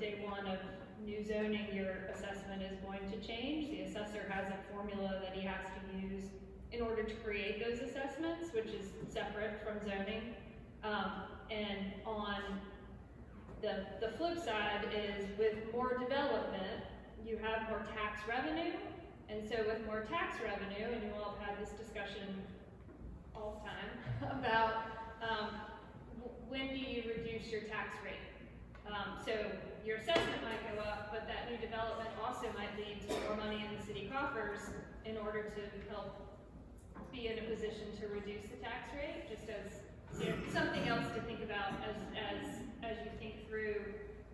day one of new zoning, your assessment is going to change. The assessor has a formula that he has to use in order to create those assessments, which is separate from zoning. And on the flip side is with more development, you have more tax revenue. And so with more tax revenue, and you all have had this discussion all the time about when do you reduce your tax rate? So your assessment might go up, but that new development also might lead to more money money in the city coffers in order to help be in a position to reduce the tax rate, just as, you know, something else to think about as you think through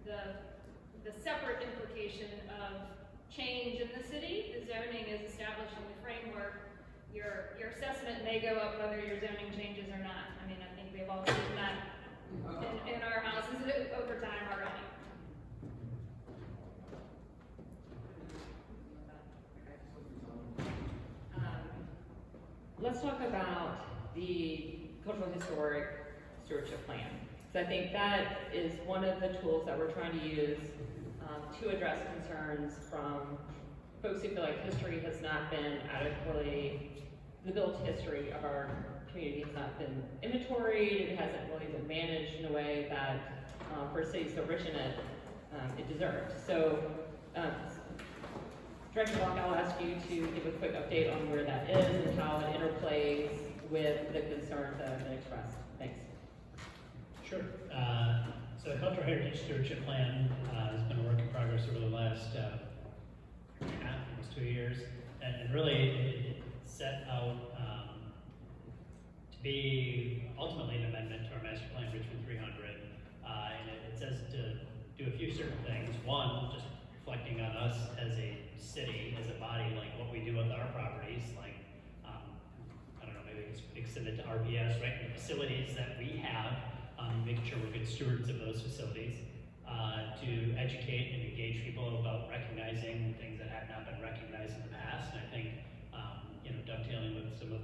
the separate implication of change in the city. The zoning is establishing the framework. Your assessment may go up whether your zoning changes or not. I mean, I think we've all seen that in our houses over time already. Let's talk about the cultural historic stewardship plan. So I think that is one of the tools that we're trying to use to address concerns from folks who feel like history has not been adequately, the built history of our community has not been inventoried, it hasn't really been managed in a way that for a city so rich in it, it deserves. So Director Locke, I'll ask you to give a quick update on where that is and how it interplays with the concerns that have been expressed. Thanks. Sure. So the Cultural Heritage Stewardship Plan has been a work in progress over the last almost 2 years, and really it set out to be ultimately an amendment to our Master Plan Richmond 300, and it says to do a few certain things. One, just reflecting on us as a city, as a body, like what we do with our properties, like, I don't know, maybe extend it to RPS, right? The facilities that we have, making sure we're good stewards of those facilities, to educate and engage people about recognizing things that have not been recognized in the past. And I think, you know, dovetailing with some of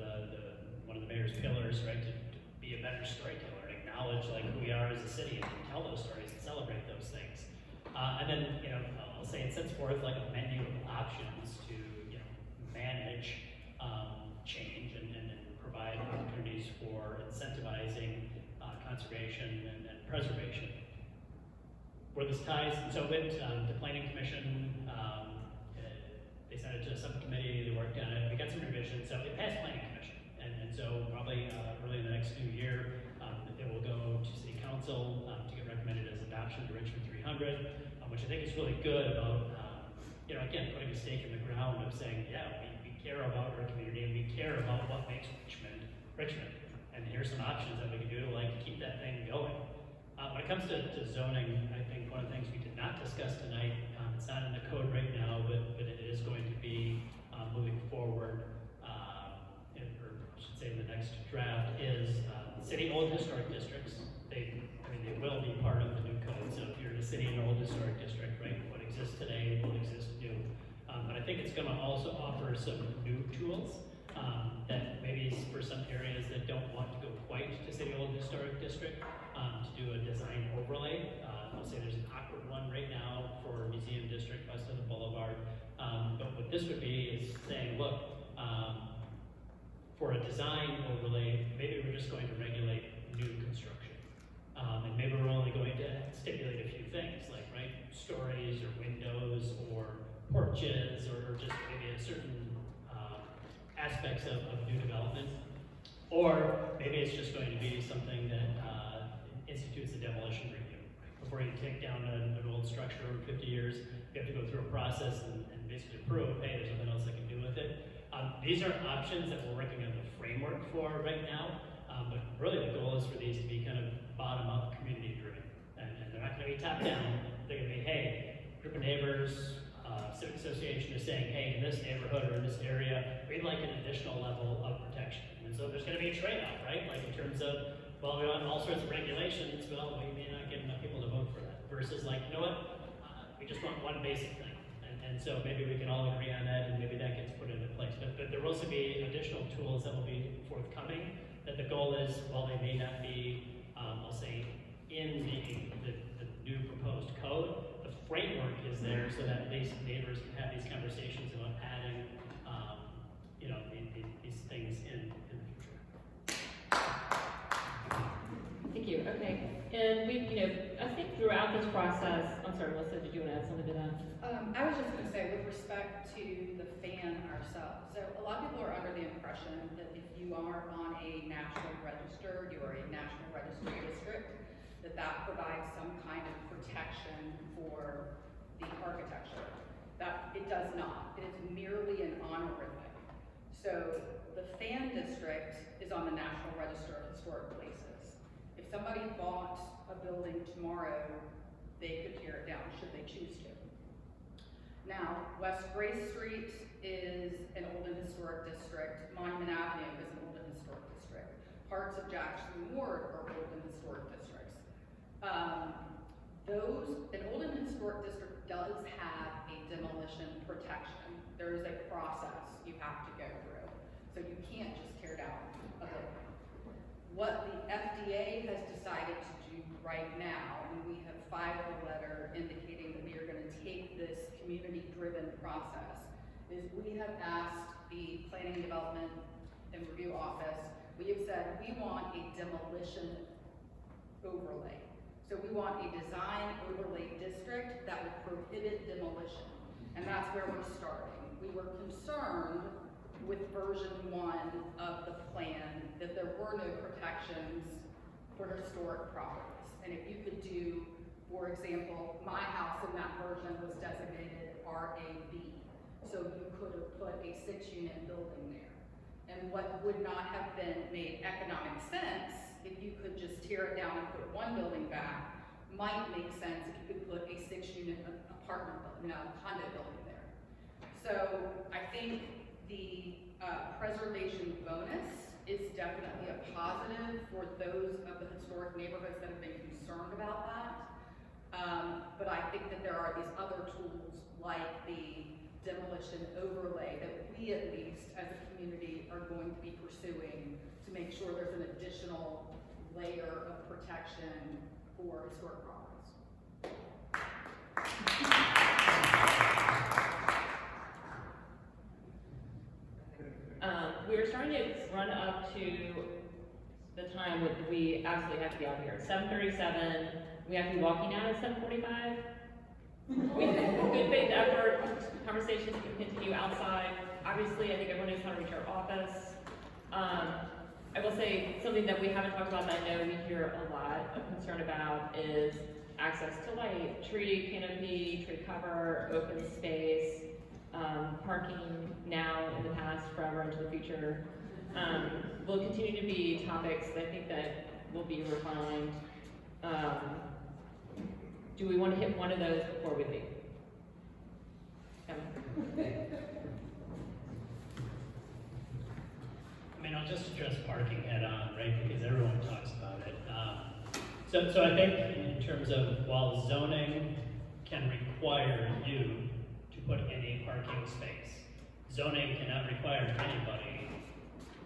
one of the mayor's pillars, right, to be a better storyteller and acknowledge like who we are as a city and tell those stories and celebrate those things. And then, you know, I'll say it sets forth like a menu of options to, you know, manage change and provide opportunities for incentivizing conservation and preservation. Where this ties, so with the Planning Commission, they sent it to a subcommittee, they worked on it, we got some revisions, so it passed Planning Commission. And so probably early in the next new year, it will go to City Council to get recommended as adoption to Richmond 300, which I think is really good about, you know, again, putting a stake in the ground of saying, yeah, we care about our community and we care about what makes Richmond. And here's some options that we can do to like keep that thing going. When it comes to zoning, I think one of the things we did not discuss tonight, it's not in the code right now, but it is going to be moving forward, or I should say the next draft is city old historic districts. They will be part of the new code. So if you're in a city and old historic district, right, what exists today will exist new. But I think it's going to also offer some new tools that maybe for some areas that don't want to go quite to city old historic district to do a design overlay. I'll say there's an awkward one right now for museum district west of the boulevard. But what this would be is saying, look, for a design overlay, maybe we're just going to regulate new construction. And maybe we're only going to stipulate a few things, like, right, stories or windows or porches or just maybe a certain aspects of new development. Or maybe it's just going to be something that institutes a demolition review. Right? Before you take down an old structure over 50 years, you have to go through a process and basically prove, hey, there's something else I can do with it. These are options that we're working on the framework for right now, but really the goal is for these to be kind of bottom-up, community-driven. And they're not going to be top-down. They're going to be, hey, group of neighbors, civic association is saying, hey, in this neighborhood or in this area, we'd like an additional level of protection. And so there's going to be a trade-off, right? Like in terms of, well, we want all sorts of regulations, well, we may not get enough people to vote for that. Versus like, you know what, we just want one basic thing. And so maybe we can all agree on that and maybe that gets put into place. But there will also be additional tools that will be forthcoming, that the goal is, while they may not be, I'll say, in the new proposed code, the framework is there so that these neighbors can have these conversations about adding, you know, these things in the future. Thank you. Okay. And we, you know, I think throughout this process, I'm sorry, Melissa, did you want to add something to that? I was just going to say, with respect to the FAN ourselves, so a lot of people are under the impression that if you are on a national register, you are a national register district, that provides some kind of protection for the architecture. That, it does not. It is merely an honorific. So the Fan District is on the National Register of Historic Places. If somebody bought a building tomorrow, they could tear it down, should they choose to. Now, West Grace Street is an old and historic district. Monument Avenue is an old and historic district. Parts of Jackson Ward are old and historic districts. An old and historic district does have a demolition protection. There is a process you have to go through. So you can't just tear down a building. What the FDA has decided to do right now, and we have filed a letter indicating that we are gonna take this community-driven process, is we have asked the Planning and Development and Review Office, we have said we want a demolition overlay. So we want a design overlay district that would prohibit demolition. And that's where we're starting. We were concerned with version 1 of the plan that there were no protections for historic properties. And if you could do, for example, my house in that version was designated RAB. So you could have put a 6-unit building there. And what would not have been made economic sense, if you could just tear it down and put one building back, might make sense if you could put a 6-unit apartment building, condo building there. So I think the preservation bonus is definitely a positive for those of the historic neighborhoods that have been concerned about that. But I think that there are these other tools like the demolition overlay that we at least as a community are going to be pursuing to make sure there's an additional layer of protection for historic properties. We're starting to run up to the time when we absolutely have to be out here. 7:37, we have to be walking out at 7:45. Good faith effort, conversations can continue outside. Obviously, I think everyone knows how to reach our office. I will say something that we haven't talked about that I know we hear a lot of concern about is access to light, tree canopy, tree cover, open space, parking now, in the past, forever, into the future. Will continue to be topics that I think that will be refined. Do we want to hit one of those before we leave? I mean, I'll just address parking head on, right, because everyone talks about it. So I think in terms of while zoning can require you to put in a parking space, zoning cannot require anybody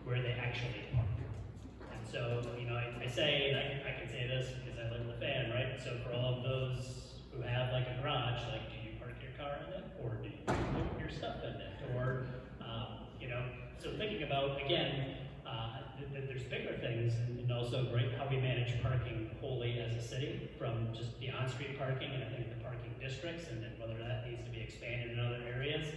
where they actually park. And so, you know, I say, and I can say this because I live in the Fan, right? So for all of those who have like a garage, like, do you park your car in it, or do you put your stuff in it, or you know? So thinking about, again, there's bigger things, and also right how we manage parking wholly as a city, from just the on-street parking, and I think the parking districts, and then whether that needs to be expanded in other areas.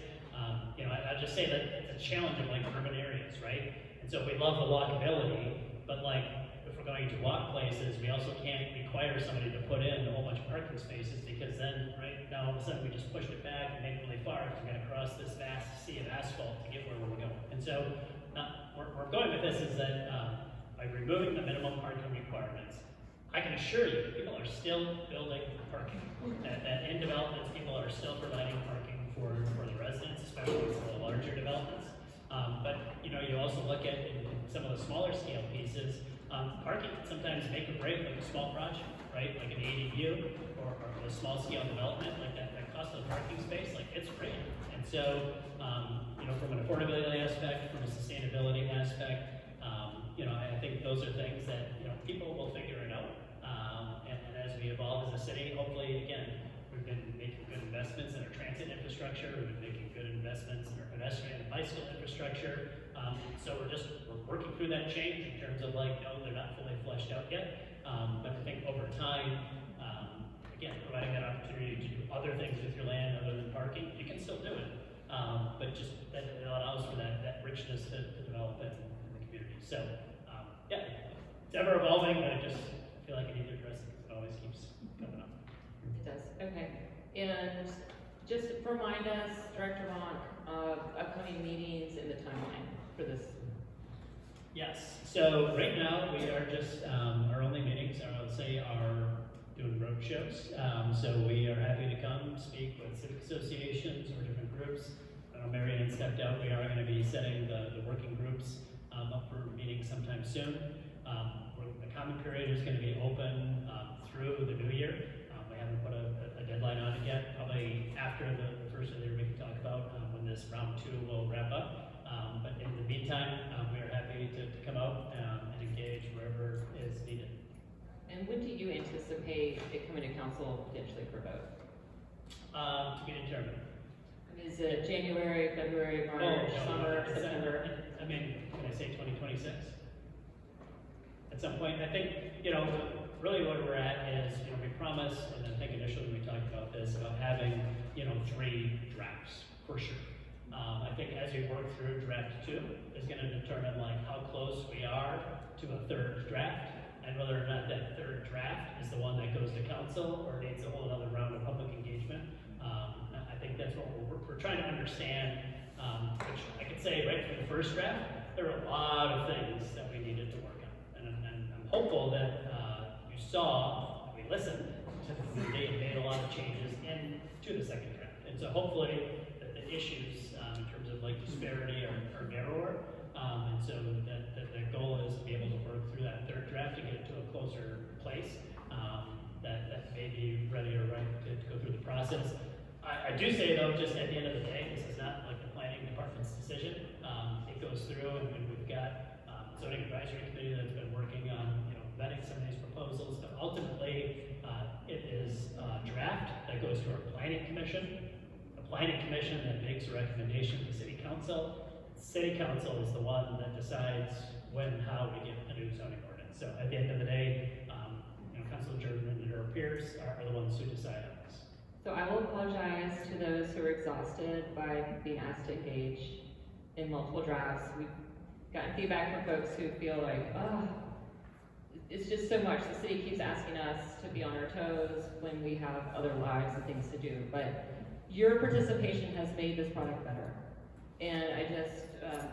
You know, I'll just say that it's a challenge of like urban areas, right? And so we love the walkability, but like if we're going to walk places, we also can't require somebody to put in a whole bunch of parking spaces, because then, right, now all of a sudden we just pushed it back and made it really far because we're going to cross this vast sea of asphalt to get where we're going. And so where we're going with this is that by removing the minimum parking requirements, I can assure you, people are still building parking. That in developments, people are still providing parking for the residents, especially for the larger developments. But you know, you also look at in some of the smaller scale pieces, parking can sometimes make or break like a small project, right? Like an ADU or a small scale development, like that cost of the parking space, like it's great. And so, you know, from an affordability aspect, from a sustainability aspect, you know, I think those are things that, you know, people will figure it out. And as we evolve as a city, hopefully, again, we've been making good investments in our transit infrastructure, we've been making good investments in our pedestrian and bicycle infrastructure. So we're working through that change in terms of like, no, they're not fully fleshed out yet. But I think over time, again, providing that opportunity to do other things with your land other than parking, you can still do it. But just that it allows for that richness to develop in the community. So, yeah, it's ever evolving, but I feel like I need to address it because it always keeps coming up. It does, okay. And just remind us, Director Monk, of upcoming meetings and the timeline for this. Yes, so right now, we are just, our only meetings, I would say, are doing road shows. So we are happy to come speak with civic associations or different groups. I know Mary Ann stepped out, we are gonna be setting the working groups up for meetings sometime soon. The comment period is gonna be open through the new year. We haven't put a deadline on it yet, probably after the first of the year we can talk about when this round 2 will wrap up. But in the meantime, we are happy to come out and engage wherever is needed. And when do you anticipate it coming to council potentially for vote? To be determined. Is it January, February, March, no, summer, it's, September? I mean, can I say 2026? At some point, I think, really what we're at is, we promised, and I think initially we talked about this, about having, 3 drafts, for sure. I think as we work through draft 2, is gonna determine like how close we are to a 3rd draft, and whether or not that 3rd draft is the one that goes to council, or needs a whole other round of public engagement. I think that's what we're trying to understand, which I could say right from the first draft, there are a lot of things that we needed to work on. And I'm hopeful that you saw, we listened to the committee and made a lot of changes into the 2nd draft. And so hopefully the issues in terms of like disparity are narrower. And so the goal is to be able to work through that 3rd draft to get it to a closer place that may be ready or right to go through the process. I do say though, just at the end of the day, this is not like the planning department's decision. It goes through and we've got zoning advisory committee that's been working on, vetting some of these proposals, but ultimately it is a draft that goes to our planning commission. The planning commission that makes a recommendation to city council. City council is the one that decides when and how we get a new zoning ordinance. So at the end of the day, Councilor Jordan and her peers are the ones who decide on this. So I will apologize to those who are exhausted by being asked to engage in multiple drafts. We've gotten feedback from folks who feel like, it's just so much. The city keeps asking us to be on our toes when we have other lives and things to do. But your participation has made this product better. And I just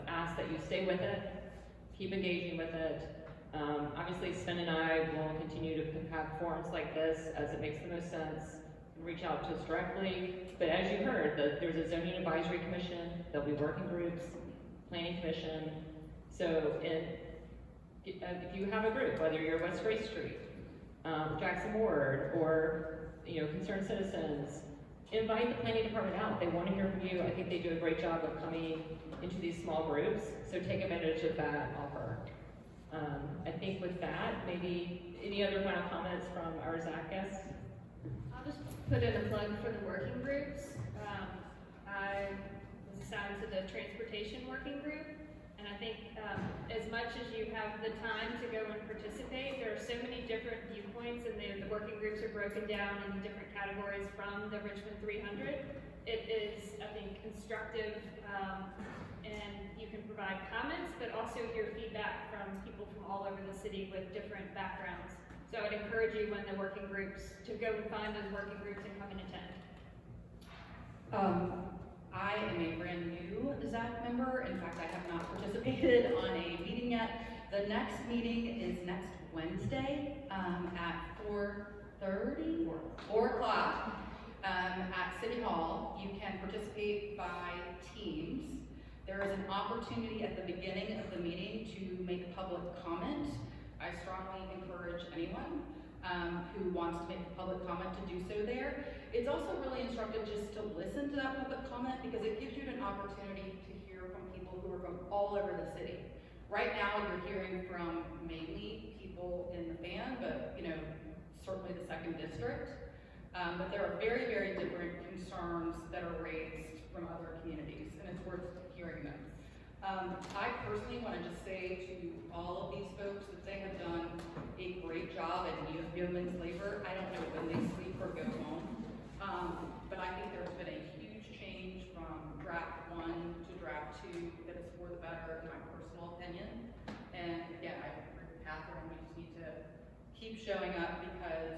ask that you stay with it, keep engaging with it. Obviously, Sven and I will continue to have forums like this as it makes the most sense. Reach out to us directly. But as you heard, there's a zoning advisory commission, there'll be working groups, planning commission. So if you have a group, whether you're West Grace Street, Jackson Ward, or concerned citizens, invite the planning department out. They want to hear from you. I think they do a great job of coming into these small groups. So take advantage of that offer. I think with that, maybe any other final comments from our ZAC guests? I'll just put in a plug for the working groups. I was assigned to the transportation working group, and I think as much as you have the time to go and participate, there are so many different viewpoints, and the working groups are broken down into different categories from the Richmond 300. It is, I think, instructive, and you can provide comments, but also hear feedback from people from all over the city with different backgrounds. So I'd encourage you when the working groups, to go and find those working groups and come and attend. I am a brand new ZAC member. In fact, I have not participated on a meeting yet. The next meeting is next Wednesday at 4 o'clock at City Hall. You can participate by teams. There is an opportunity at the beginning of the meeting to make public comment. I strongly encourage anyone who wants to make a public comment to do so there. It's also really instructive just to listen to that public comment because it gives you an opportunity to hear from people who are from all over the city. Right now, you're hearing from mainly people in the fan, but certainly the 2nd District. But there are very, very different concerns that are raised from other communities, and it's worth hearing them. I personally want to just say to all of these folks that they have done a great job at yeoman's labor. I don't know when they sleep or go home, but I think there's been a huge change from draft 1 to draft 2 that is for the better, in my personal opinion. And again, I agree with Catherine, we just need to keep showing up because